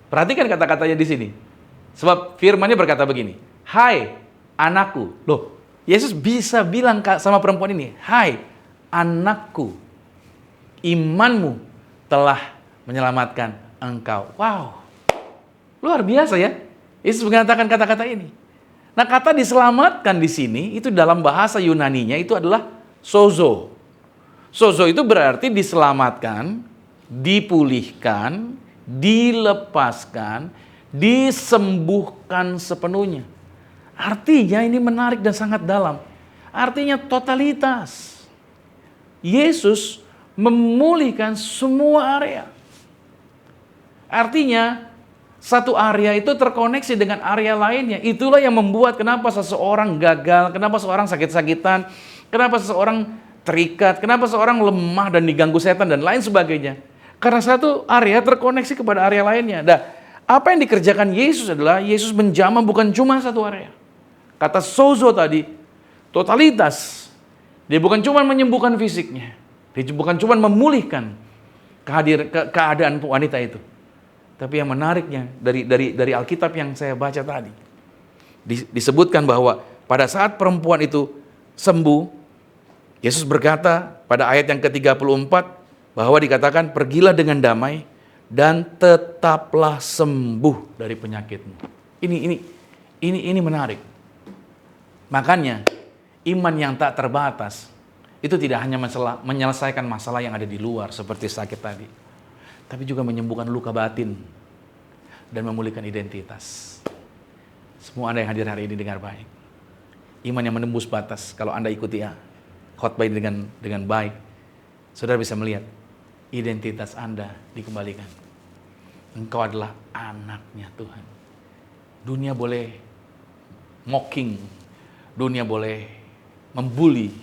Perhatikan kata-katanya di sini. Sebab firman-Nya berkata begini, "Hai anakku." Loh, Yesus bisa bilang sama perempuan ini, "Hai anakku, imanmu telah menyelamatkan engkau." Wow, luar biasa ya. Yesus mengatakan kata-kata ini. Nah, kata diselamatkan di sini itu dalam bahasa Yunaninya itu adalah sozo. Sozo itu berarti diselamatkan, dipulihkan, dilepaskan, disembuhkan sepenuhnya. Artinya ini menarik dan sangat dalam. Artinya totalitas. Yesus memulihkan semua area. Artinya satu area itu terkoneksi dengan area lainnya. Itulah yang membuat kenapa seseorang gagal, kenapa seseorang sakit-sakitan, kenapa seseorang terikat, kenapa seseorang lemah dan diganggu setan dan lain sebagainya. Karena satu area terkoneksi kepada area lainnya. Nah, apa yang dikerjakan Yesus adalah Yesus menjamah bukan cuma satu area. Kata sozo tadi, totalitas. Dia bukan cuma menyembuhkan fisiknya. Dia bukan cuma memulihkan keadaan wanita itu. Tapi yang menariknya dari Alkitab yang saya baca tadi, disebutkan bahwa pada saat perempuan itu sembuh, Yesus berkata pada ayat yang ke-34 bahwa dikatakan, "Pergilah dengan damai dan tetaplah sembuh dari penyakitmu." Ini menarik. Makanya iman yang tak terbatas itu tidak hanya menyelesaikan masalah yang ada di luar seperti sakit tadi, tapi juga menyembuhkan luka batin dan memulihkan identitas. Semua Anda yang hadir hari ini dengar baik. Iman yang menembus batas, kalau Anda ikuti khotbah ini dengan baik, saudara bisa melihat identitas Anda dikembalikan. Engkau adalah anaknya Tuhan. Dunia boleh mocking, dunia boleh membuli,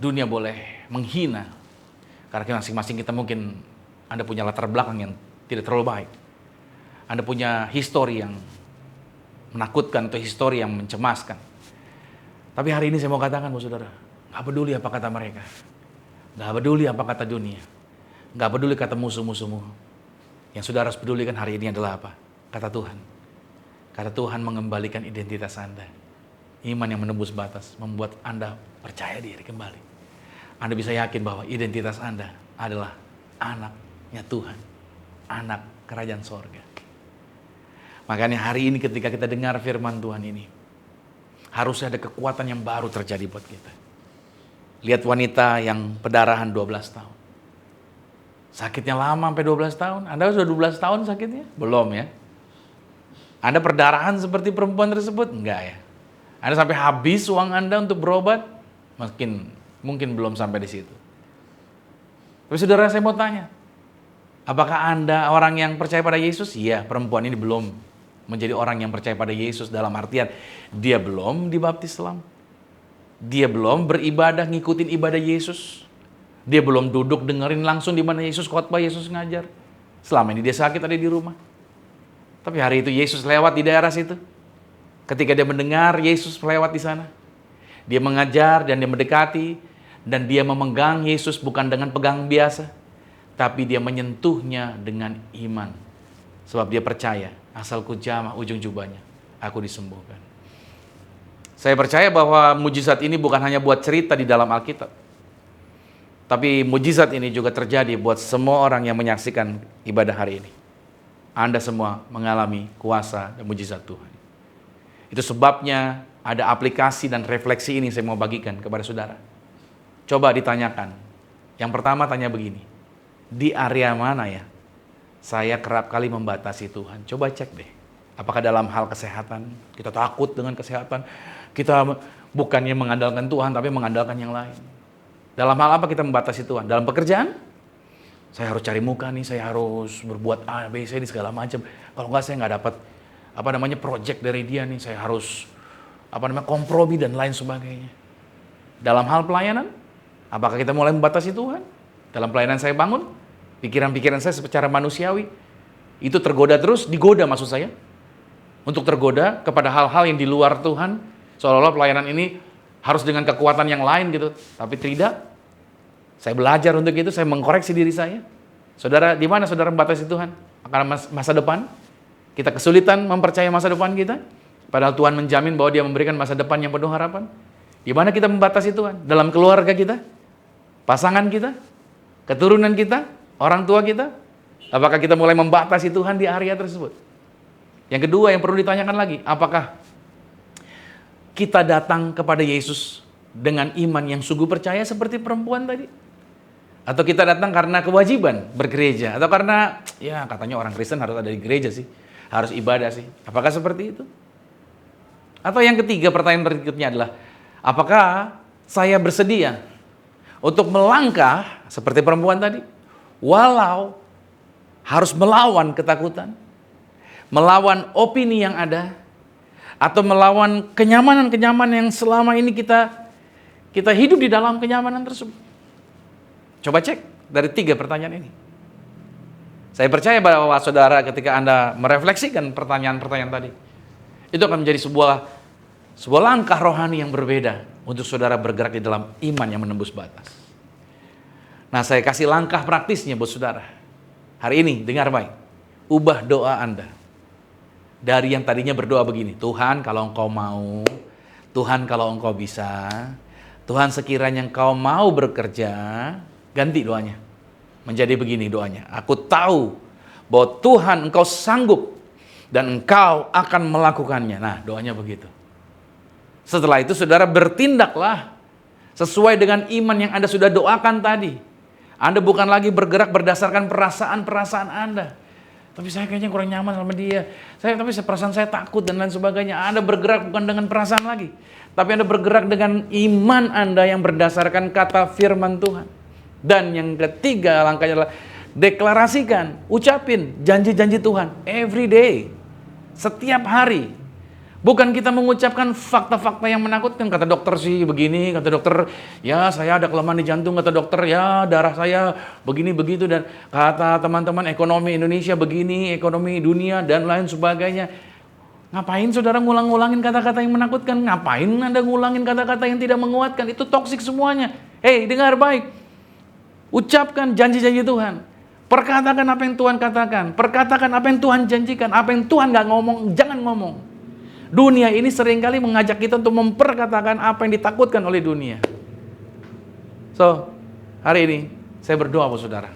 dunia boleh menghina. Karena masing-masing kita mungkin Anda punya latar belakang yang tidak terlalu baik. Anda punya histori yang menakutkan atau histori yang mencemaskan. Tapi hari ini saya mau katakan buat saudara, gak peduli apa kata mereka. Gak peduli apa kata dunia. Gak peduli kata musuh-musuhmu. Yang saudara harus pedulikan hari ini adalah apa? Kata Tuhan. Kata Tuhan mengembalikan identitas Anda. Iman yang menembus batas membuat Anda percaya diri kembali. Anda bisa yakin bahwa identitas Anda adalah anaknya Tuhan. Anak kerajaan sorga. Makanya hari ini ketika kita dengar firman Tuhan ini, harusnya ada kekuatan yang baru terjadi buat kita. Lihat wanita yang pendarahan 12 tahun. Sakitnya lama sampai 12 tahun. Anda sudah 12 tahun sakitnya? Belum ya. Anda perdarahan seperti perempuan tersebut? Enggak ya. Anda sampai habis uang Anda untuk berobat? Mungkin belum sampai di situ. Tapi saudara, saya mau tanya, apakah Anda orang yang percaya pada Yesus? Iya, perempuan ini belum menjadi orang yang percaya pada Yesus dalam artian dia belum dibaptis Islam. Dia belum beribadah ngikutin ibadah Yesus. Dia belum duduk dengerin langsung di mana Yesus khotbah, Yesus ngajar. Selama ini dia sakit ada di rumah. Tapi hari itu Yesus lewat di daerah situ. Ketika dia mendengar Yesus lewat di sana, dia mengajar dan dia mendekati dan dia memegang Yesus bukan dengan pegang biasa, tapi dia menyentuhnya dengan iman. Sebab dia percaya, asal ku jamah ujung jubahnya, aku disembuhkan. Saya percaya bahwa mujizat ini bukan hanya buat cerita di dalam Alkitab, tapi mujizat ini juga terjadi buat semua orang yang menyaksikan ibadah hari ini. Anda semua mengalami kuasa dan mujizat Tuhan. Itu sebabnya ada aplikasi dan refleksi ini saya mau bagikan kepada saudara. Coba ditanyakan. Yang pertama tanya begini, di area mana ya saya kerap kali membatasi Tuhan? Coba cek deh. Apakah dalam hal kesehatan, kita takut dengan kesehatan, kita bukannya mengandalkan Tuhan, tapi mengandalkan yang lain. Dalam hal apa kita membatasi Tuhan? Dalam pekerjaan, saya harus cari muka nih, saya harus berbuat A, B, C, segala macam. Kalau enggak saya nggak dapat project dari dia nih, saya harus kompromi dan lain sebagainya. Dalam hal pelayanan, apakah kita mulai membatasi Tuhan? Dalam pelayanan saya bangun, pikiran-pikiran saya secara manusiawi, itu tergoda terus, digoda maksud saya. Untuk tergoda kepada hal-hal yang di luar Tuhan, seolah-olah pelayanan ini harus dengan kekuatan yang lain gitu. Tapi tidak. Saya belajar untuk itu, saya mengkoreksi diri saya. Saudara, di mana saudara membatasi Tuhan? Karena masa depan, kita kesulitan mempercayai masa depan kita. Padahal Tuhan menjamin bahwa Dia memberikan masa depan yang penuh harapan. Di mana kita membatasi Tuhan? Dalam keluarga kita, pasangan kita, keturunan kita, orang tua kita. Apakah kita mulai membatasi Tuhan di area tersebut? Yang kedua yang perlu ditanyakan lagi, apakah kita datang kepada Yesus dengan iman yang sungguh percaya seperti perempuan tadi? Atau kita datang karena kewajiban bergereja? Atau karena, ya katanya orang Kristen harus ada di gereja sih, harus ibadah sih. Apakah seperti itu? Atau yang ketiga, pertanyaan berikutnya adalah, apakah saya bersedia untuk melangkah seperti perempuan tadi? Walau harus melawan ketakutan, melawan opini yang ada, atau melawan kenyamanan-kenyamanan yang selama ini kita hidup di dalam kenyamanan tersebut. Coba cek dari 3 pertanyaan ini. Saya percaya bahwa saudara ketika Anda merefleksikan pertanyaan-pertanyaan tadi, itu akan menjadi sebuah langkah rohani yang berbeda untuk saudara bergerak di dalam iman yang menembus batas. Nah, saya kasih langkah praktisnya buat saudara. Hari ini, dengar baik. Ubah doa Anda. Dari yang tadinya berdoa begini, Tuhan kalau Engkau mau, Tuhan kalau Engkau bisa, Tuhan sekiranya Engkau mau bekerja, ganti doanya. Menjadi begini doanya, aku tahu bahwa Tuhan Engkau sanggup dan Engkau akan melakukannya. Nah, doanya begitu. Setelah itu saudara bertindaklah sesuai dengan iman yang Anda sudah doakan tadi. Anda bukan lagi bergerak berdasarkan perasaan-perasaan Anda. Tapi saya kayaknya kurang nyaman sama dia. Tapi perasaan saya takut dan lain sebagainya. Anda bergerak bukan dengan perasaan lagi. Tapi Anda bergerak dengan iman Anda yang berdasarkan kata firman Tuhan. Dan yang ketiga langkahnya adalah deklarasikan, ucapin janji-janji Tuhan. Every day. Setiap hari. Bukan kita mengucapkan fakta-fakta yang menakutkan. Kata dokter sih begini, kata dokter ya saya ada kelemahan di jantung, kata dokter ya darah saya begini-begitu, dan kata teman-teman ekonomi Indonesia begini, ekonomi dunia dan lain sebagainya. Ngapain saudara ngulang-ngulangin kata-kata yang menakutkan? Ngapain Anda ngulangin kata-kata yang tidak menguatkan? Itu toksik semuanya. Dengar baik. Ucapkan janji-janji Tuhan. Perkatakan apa yang Tuhan katakan. Perkatakan apa yang Tuhan janjikan. Apa yang Tuhan gak ngomong, jangan ngomong. Dunia ini seringkali mengajak kita untuk memperkatakan apa yang ditakutkan oleh dunia. So, hari ini saya berdoa buat saudara.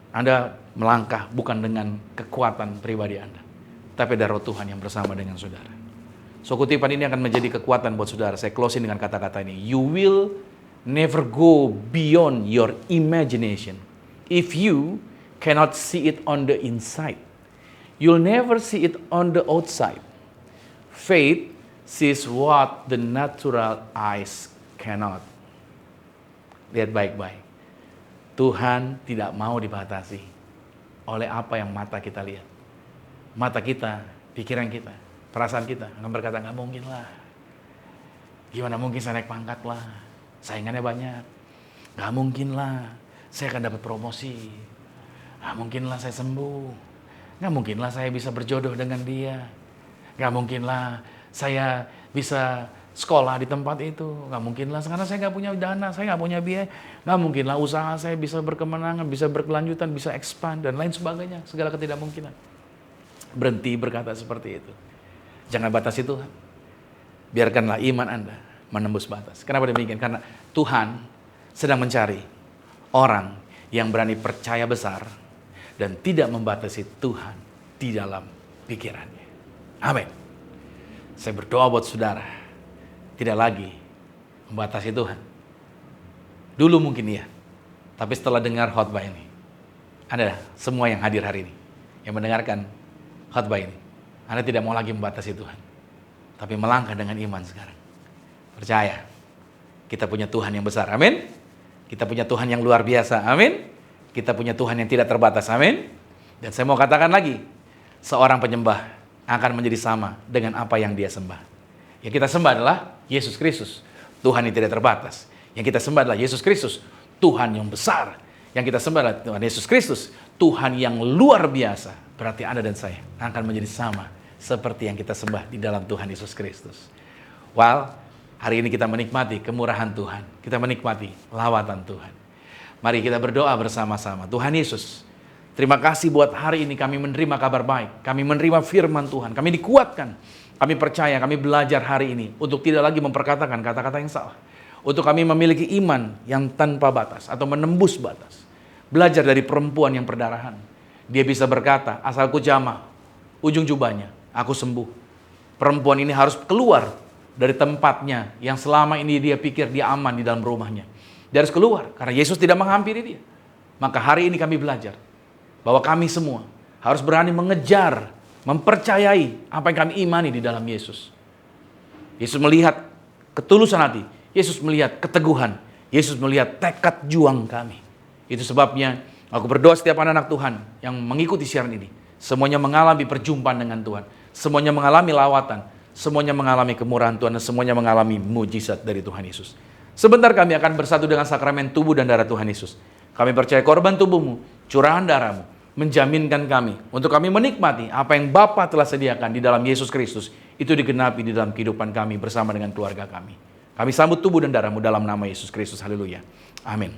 Anda melangkah bukan dengan kekuatan pribadi Anda, tapi ada roh Tuhan yang bersama dengan saudara. So, kutipan ini akan menjadi kekuatan buat saudara. Saya closing dengan kata-kata ini. You will never go beyond your imagination if you cannot see it on the inside. You'll never see it on the outside. Faith sees what the natural eyes cannot. Lihat baik-baik. Tuhan tidak mau dibatasi oleh apa yang mata kita lihat. Mata kita, pikiran kita, perasaan kita akan berkata, nggak mungkin lah. Gimana mungkin saya naik pangkat lah. Saingannya banyak. Nggak mungkin lah saya akan dapat promosi. Nggak mungkin lah saya sembuh. Nggak mungkin lah saya bisa berjodoh dengan dia. Gak mungkin lah saya bisa sekolah di tempat itu. Gak mungkin lah karena saya gak punya dana, saya gak punya biaya. Gak mungkin lah usaha saya bisa berkemenangan, bisa berkelanjutan, bisa expand dan lain sebagainya. Segala ketidakmungkinan. Berhenti berkata seperti itu. Jangan batasi Tuhan. Biarkanlah iman Anda menembus batas. Kenapa demikian? Karena Tuhan sedang mencari orang yang berani percaya besar dan tidak membatasi Tuhan di dalam pikirannya. Amin. Saya berdoa buat saudara, tidak lagi membatasi Tuhan. Dulu mungkin iya, tapi setelah dengar khotbah ini, Anda semua yang hadir hari ini, yang mendengarkan khotbah ini, Anda tidak mau lagi membatasi Tuhan, tapi melangkah dengan iman sekarang. Percaya, kita punya Tuhan yang besar, amin. Kita punya Tuhan yang luar biasa, amin. Kita punya Tuhan yang tidak terbatas, amin. Dan saya mau katakan lagi, seorang penyembah akan menjadi sama dengan apa yang dia sembah. Yang kita sembah adalah Yesus Kristus, Tuhan yang tidak terbatas. Yang kita sembah adalah Yesus Kristus, Tuhan yang besar. Yang kita sembah adalah Tuhan Yesus Kristus, Tuhan yang luar biasa. Berarti Anda dan saya akan menjadi sama seperti yang kita sembah di dalam Tuhan Yesus Kristus. Hari ini kita menikmati kemurahan Tuhan. Kita menikmati lawatan Tuhan. Mari kita berdoa bersama-sama. Tuhan Yesus, terima kasih buat hari ini kami menerima kabar baik. Kami menerima firman Tuhan. Kami dikuatkan. Kami percaya, kami belajar hari ini untuk tidak lagi memperkatakan kata-kata yang salah. Untuk kami memiliki iman yang tanpa batas atau menembus batas. Belajar dari perempuan yang perdarahan. Dia bisa berkata, asalku jamah ujung jubahnya, aku sembuh. Perempuan ini harus keluar dari tempatnya yang selama ini dia pikir dia aman di dalam rumahnya. Dia harus keluar karena Yesus tidak menghampiri dia. Maka hari ini kami belajar bahwa kami semua harus berani mengejar, mempercayai apa yang kami imani di dalam Yesus. Yesus melihat ketulusan hati, Yesus melihat keteguhan, Yesus melihat tekad juang kami. Itu sebabnya aku berdoa setiap anak-anak Tuhan yang mengikuti siaran ini, semuanya mengalami perjumpaan dengan Tuhan, semuanya mengalami lawatan, semuanya mengalami kemurahan Tuhan, dan semuanya mengalami mujizat dari Tuhan Yesus. Sebentar kami akan bersatu dengan sakramen tubuh dan darah Tuhan Yesus. Kami percaya korban tubuhmu, curahan darahmu, menjaminkan kami untuk kami menikmati apa yang Bapa telah sediakan di dalam Yesus Kristus. Itu digenapi di dalam kehidupan kami bersama dengan keluarga kami. Kami sambut tubuh dan darahmu dalam nama Yesus Kristus. Haleluya. Amin.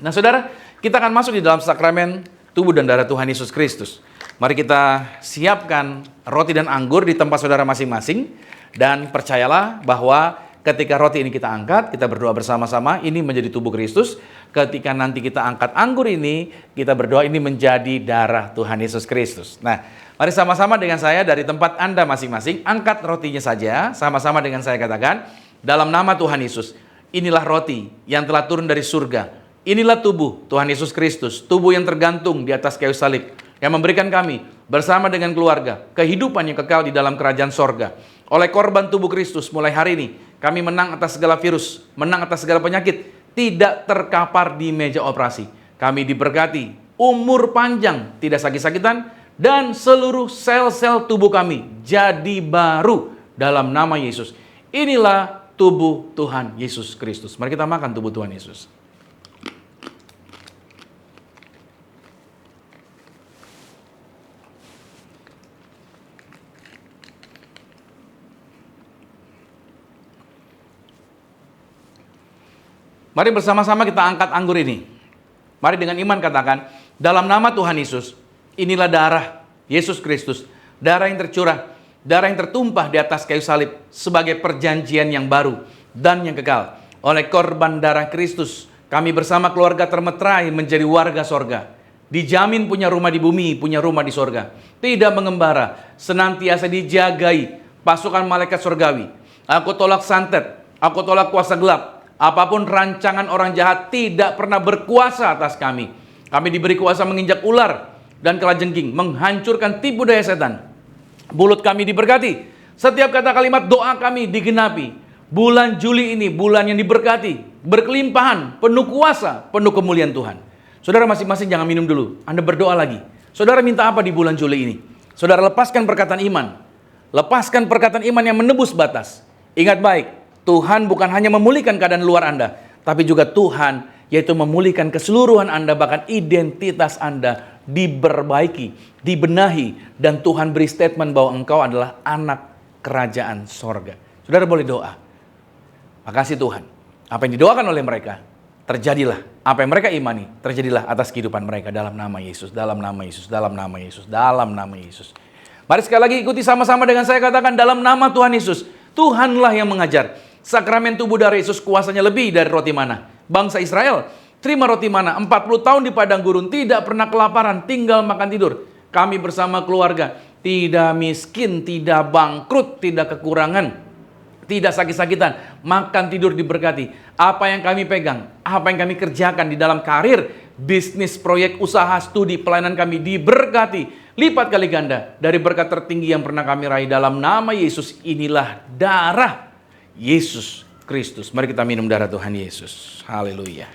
Nah saudara, kita akan masuk di dalam sakramen tubuh dan darah Tuhan Yesus Kristus. Mari kita siapkan roti dan anggur di tempat saudara masing-masing. Dan percayalah bahwa ketika roti ini kita angkat, kita berdoa bersama-sama, ini menjadi tubuh Kristus. Ketika nanti kita angkat anggur ini, kita berdoa ini menjadi darah Tuhan Yesus Kristus. Nah, mari sama-sama dengan saya dari tempat Anda masing-masing, angkat rotinya saja, sama-sama dengan saya katakan, dalam nama Tuhan Yesus, inilah roti yang telah turun dari surga. Inilah tubuh Tuhan Yesus Kristus, tubuh yang tergantung di atas kayu salib, yang memberikan kami bersama dengan keluarga kehidupan yang kekal di dalam kerajaan sorga. Oleh korban tubuh Kristus, mulai hari ini kami menang atas segala virus, menang atas segala penyakit, tidak terkapar di meja operasi. Kami diberkati, umur panjang, tidak sakit-sakitan, dan seluruh sel-sel tubuh kami jadi baru dalam nama Yesus. Inilah tubuh Tuhan Yesus Kristus. Mari kita makan tubuh Tuhan Yesus. Mari bersama-sama kita angkat anggur ini. Mari dengan iman katakan, dalam nama Tuhan Yesus, inilah darah Yesus Kristus, darah yang tercurah, darah yang tertumpah di atas kayu salib sebagai perjanjian yang baru dan yang kekal. Oleh korban darah Kristus, kami bersama keluarga termeterai menjadi warga sorga. Dijamin punya rumah di bumi, punya rumah di sorga. Tidak mengembara, senantiasa dijagai pasukan malaikat sorgawi. Aku tolak santet, aku tolak kuasa gelap. Apapun rancangan orang jahat tidak pernah berkuasa atas kami. Kami diberi kuasa menginjak ular dan kalajengking, menghancurkan tipu daya setan. Mulut kami diberkati. Setiap kata kalimat doa kami digenapi. Bulan Juli ini bulan yang diberkati, berkelimpahan, penuh kuasa, penuh kemuliaan Tuhan. Saudara masing-masing jangan minum dulu. Anda berdoa lagi. Saudara minta apa di bulan Juli ini? Saudara lepaskan perkataan iman. Lepaskan perkataan iman yang menembus batas. Ingat baik, Tuhan bukan hanya memulihkan keadaan luar Anda, tapi juga Tuhan yaitu memulihkan keseluruhan Anda, bahkan identitas Anda diperbaiki, dibenahi, dan Tuhan beri statement bahwa engkau adalah anak kerajaan sorga. Saudara boleh doa. Makasih Tuhan, apa yang didoakan oleh mereka, terjadilah. Apa yang mereka imani, terjadilah atas kehidupan mereka dalam nama Yesus, dalam nama Yesus, dalam nama Yesus, dalam nama Yesus. Mari sekali lagi ikuti sama-sama dengan saya katakan, dalam nama Tuhan Yesus, Tuhanlah yang mengajar. Sakramen tubuh darah Yesus kuasanya lebih dari roti mana. Bangsa Israel terima roti mana 40 tahun di padang gurun, tidak pernah kelaparan, tinggal makan tidur. Kami bersama keluarga tidak miskin, tidak bangkrut, tidak kekurangan, tidak sakit-sakitan, makan tidur diberkati. Apa yang kami pegang, apa yang kami kerjakan di dalam karir, bisnis, proyek, usaha, studi, pelayanan kami diberkati lipat kali ganda dari berkat tertinggi yang pernah kami raih dalam nama Yesus. Inilah darah Yesus Kristus. Mari kita minum darah Tuhan Yesus. Haleluya.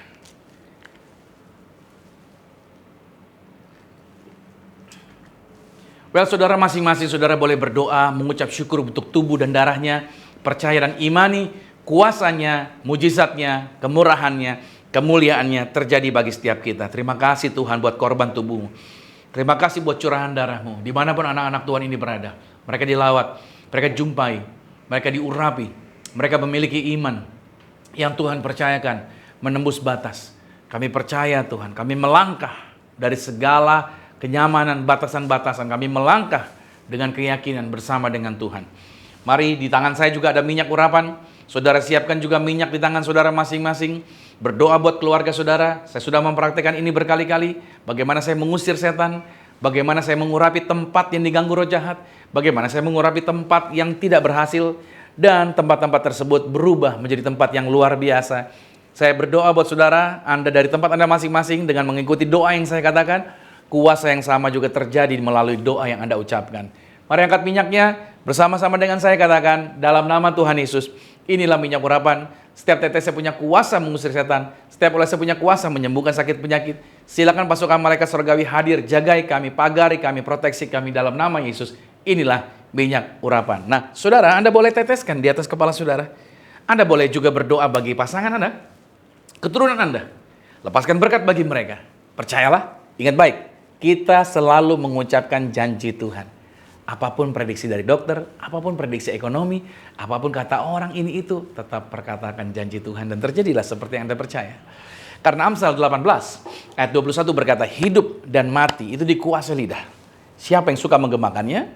Well, saudara, masing-masing saudara boleh berdoa, mengucap syukur untuk tubuh dan darahnya, percaya dan imani kuasanya, mujizatnya, kemurahannya, kemuliaannya terjadi bagi setiap kita. Terima kasih Tuhan buat korban tubuhmu. Terima kasih buat curahan darahmu. Dimanapun anak-anak Tuhan ini berada, mereka dilawat, mereka jumpai, mereka diurapi, mereka memiliki iman yang Tuhan percayakan menembus batas. Kami percaya Tuhan, kami melangkah dari segala kenyamanan, batasan-batasan. Kami melangkah dengan keyakinan bersama dengan Tuhan. Mari, di tangan saya juga ada minyak urapan. Saudara siapkan juga minyak di tangan saudara masing-masing. Berdoa buat keluarga saudara. Saya sudah mempraktikkan ini berkali-kali. Bagaimana saya mengusir setan, bagaimana saya mengurapi tempat yang diganggu roh jahat, bagaimana saya mengurapi tempat yang tidak berhasil, dan tempat-tempat tersebut berubah menjadi tempat yang luar biasa. Saya berdoa buat saudara, Anda dari tempat Anda masing-masing dengan mengikuti doa yang saya katakan. Kuasa yang sama juga terjadi melalui doa yang Anda ucapkan. Mari angkat minyaknya, bersama-sama dengan saya katakan, dalam nama Tuhan Yesus, inilah minyak urapan. Setiap tetesnya punya kuasa mengusir setan, setiap olesnya punya kuasa menyembuhkan sakit penyakit. Silakan pasukan malaikat surgawi hadir, jagai kami, pagari kami, proteksi kami dalam nama Yesus. Inilah minyak urapan. Nah, saudara, Anda boleh teteskan di atas kepala saudara. Anda boleh juga berdoa bagi pasangan Anda, keturunan Anda. Lepaskan berkat bagi mereka. Percayalah, ingat baik, kita selalu mengucapkan janji Tuhan. Apapun prediksi dari dokter, apapun prediksi ekonomi, apapun kata orang ini itu, tetap perkatakan janji Tuhan dan terjadilah seperti yang Anda percaya. Karena Amsal 18 ayat 21 berkata, hidup dan mati itu dikuasai lidah. Siapa yang suka menggemakannya,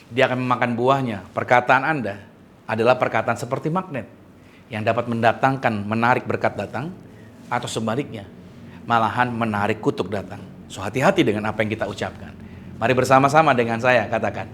dia akan memakan buahnya. Perkataan Anda adalah perkataan seperti magnet yang dapat mendatangkan, menarik berkat datang, atau sebaliknya, malahan menarik kutuk datang. So, hati-hati dengan apa yang kita ucapkan. Mari bersama-sama dengan saya katakan,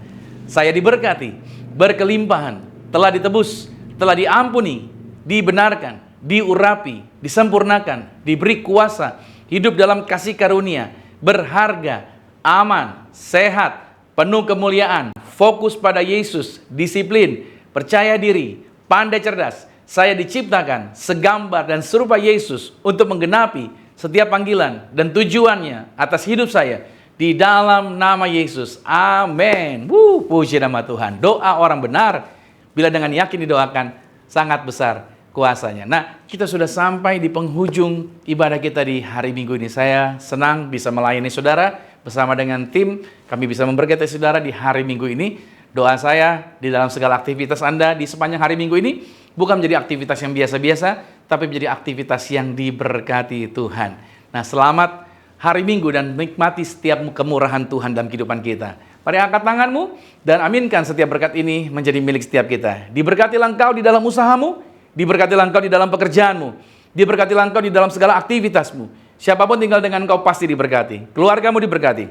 saya diberkati, berkelimpahan, telah ditebus, telah diampuni, dibenarkan, diurapi, disempurnakan, diberi kuasa, hidup dalam kasih karunia, berharga, aman, sehat, penuh kemuliaan, fokus pada Yesus, disiplin, percaya diri, pandai cerdas. Saya diciptakan segambar dan serupa Yesus untuk menggenapi setiap panggilan dan tujuannya atas hidup saya di dalam nama Yesus. Amin. Puji nama Tuhan. Doa orang benar bila dengan yakin didoakan sangat besar kuasanya. Nah, kita sudah sampai di penghujung ibadah kita di hari Minggu ini. Saya senang bisa melayani saudara bersama dengan tim. Kami bisa memberkati saudara di hari Minggu ini. Doa saya di dalam segala aktivitas Anda di sepanjang hari Minggu ini bukan menjadi aktivitas yang biasa-biasa, tapi menjadi aktivitas yang diberkati Tuhan. Nah, selamat hari Minggu dan nikmati setiap kemurahan Tuhan dalam kehidupan kita. Mari angkat tanganmu dan aminkan setiap berkat ini menjadi milik setiap kita. Diberkatilah engkau di dalam usahamu, diberkatilah engkau di dalam pekerjaanmu, diberkatilah engkau di dalam segala aktivitasmu. Siapapun tinggal dengan engkau pasti diberkati. Keluargamu diberkati,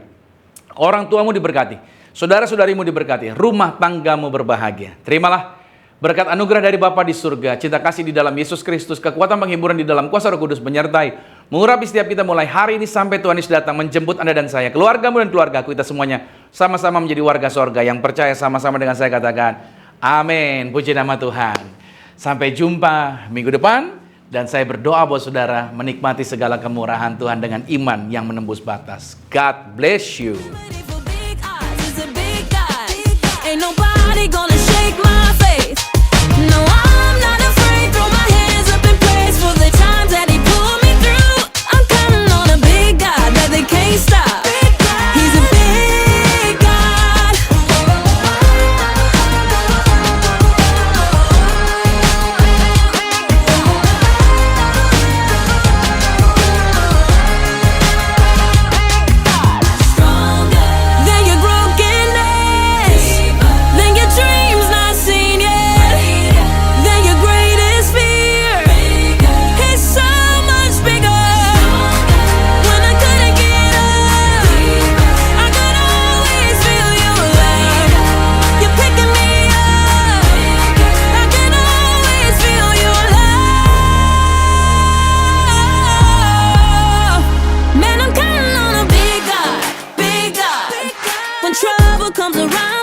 orang tuamu diberkati, saudara-saudarimu diberkati, rumah tanggamu berbahagia. Terimalah berkat anugerah dari Bapa di surga, cinta kasih di dalam Yesus Kristus, kekuatan penghiburan di dalam kuasa Roh Kudus menyertai, mengurapi setiap kita mulai hari ini sampai Tuhan Yesus datang menjemput Anda dan saya, keluargamu dan keluargaku, kita semuanya sama-sama menjadi warga sorga yang percaya sama-sama dengan saya katakan, amin. Puji nama Tuhan. Sampai jumpa minggu depan dan saya berdoa buat saudara menikmati segala kemurahan Tuhan dengan iman yang menembus batas. God bless you. Ain't nobody gonna shake my faith. No, I'm not afraid. Throw my hands up in praise for the times that He pulled me through. I'm counting on a big God that they can't stop. He's a big God. Stronger. when trouble comes around.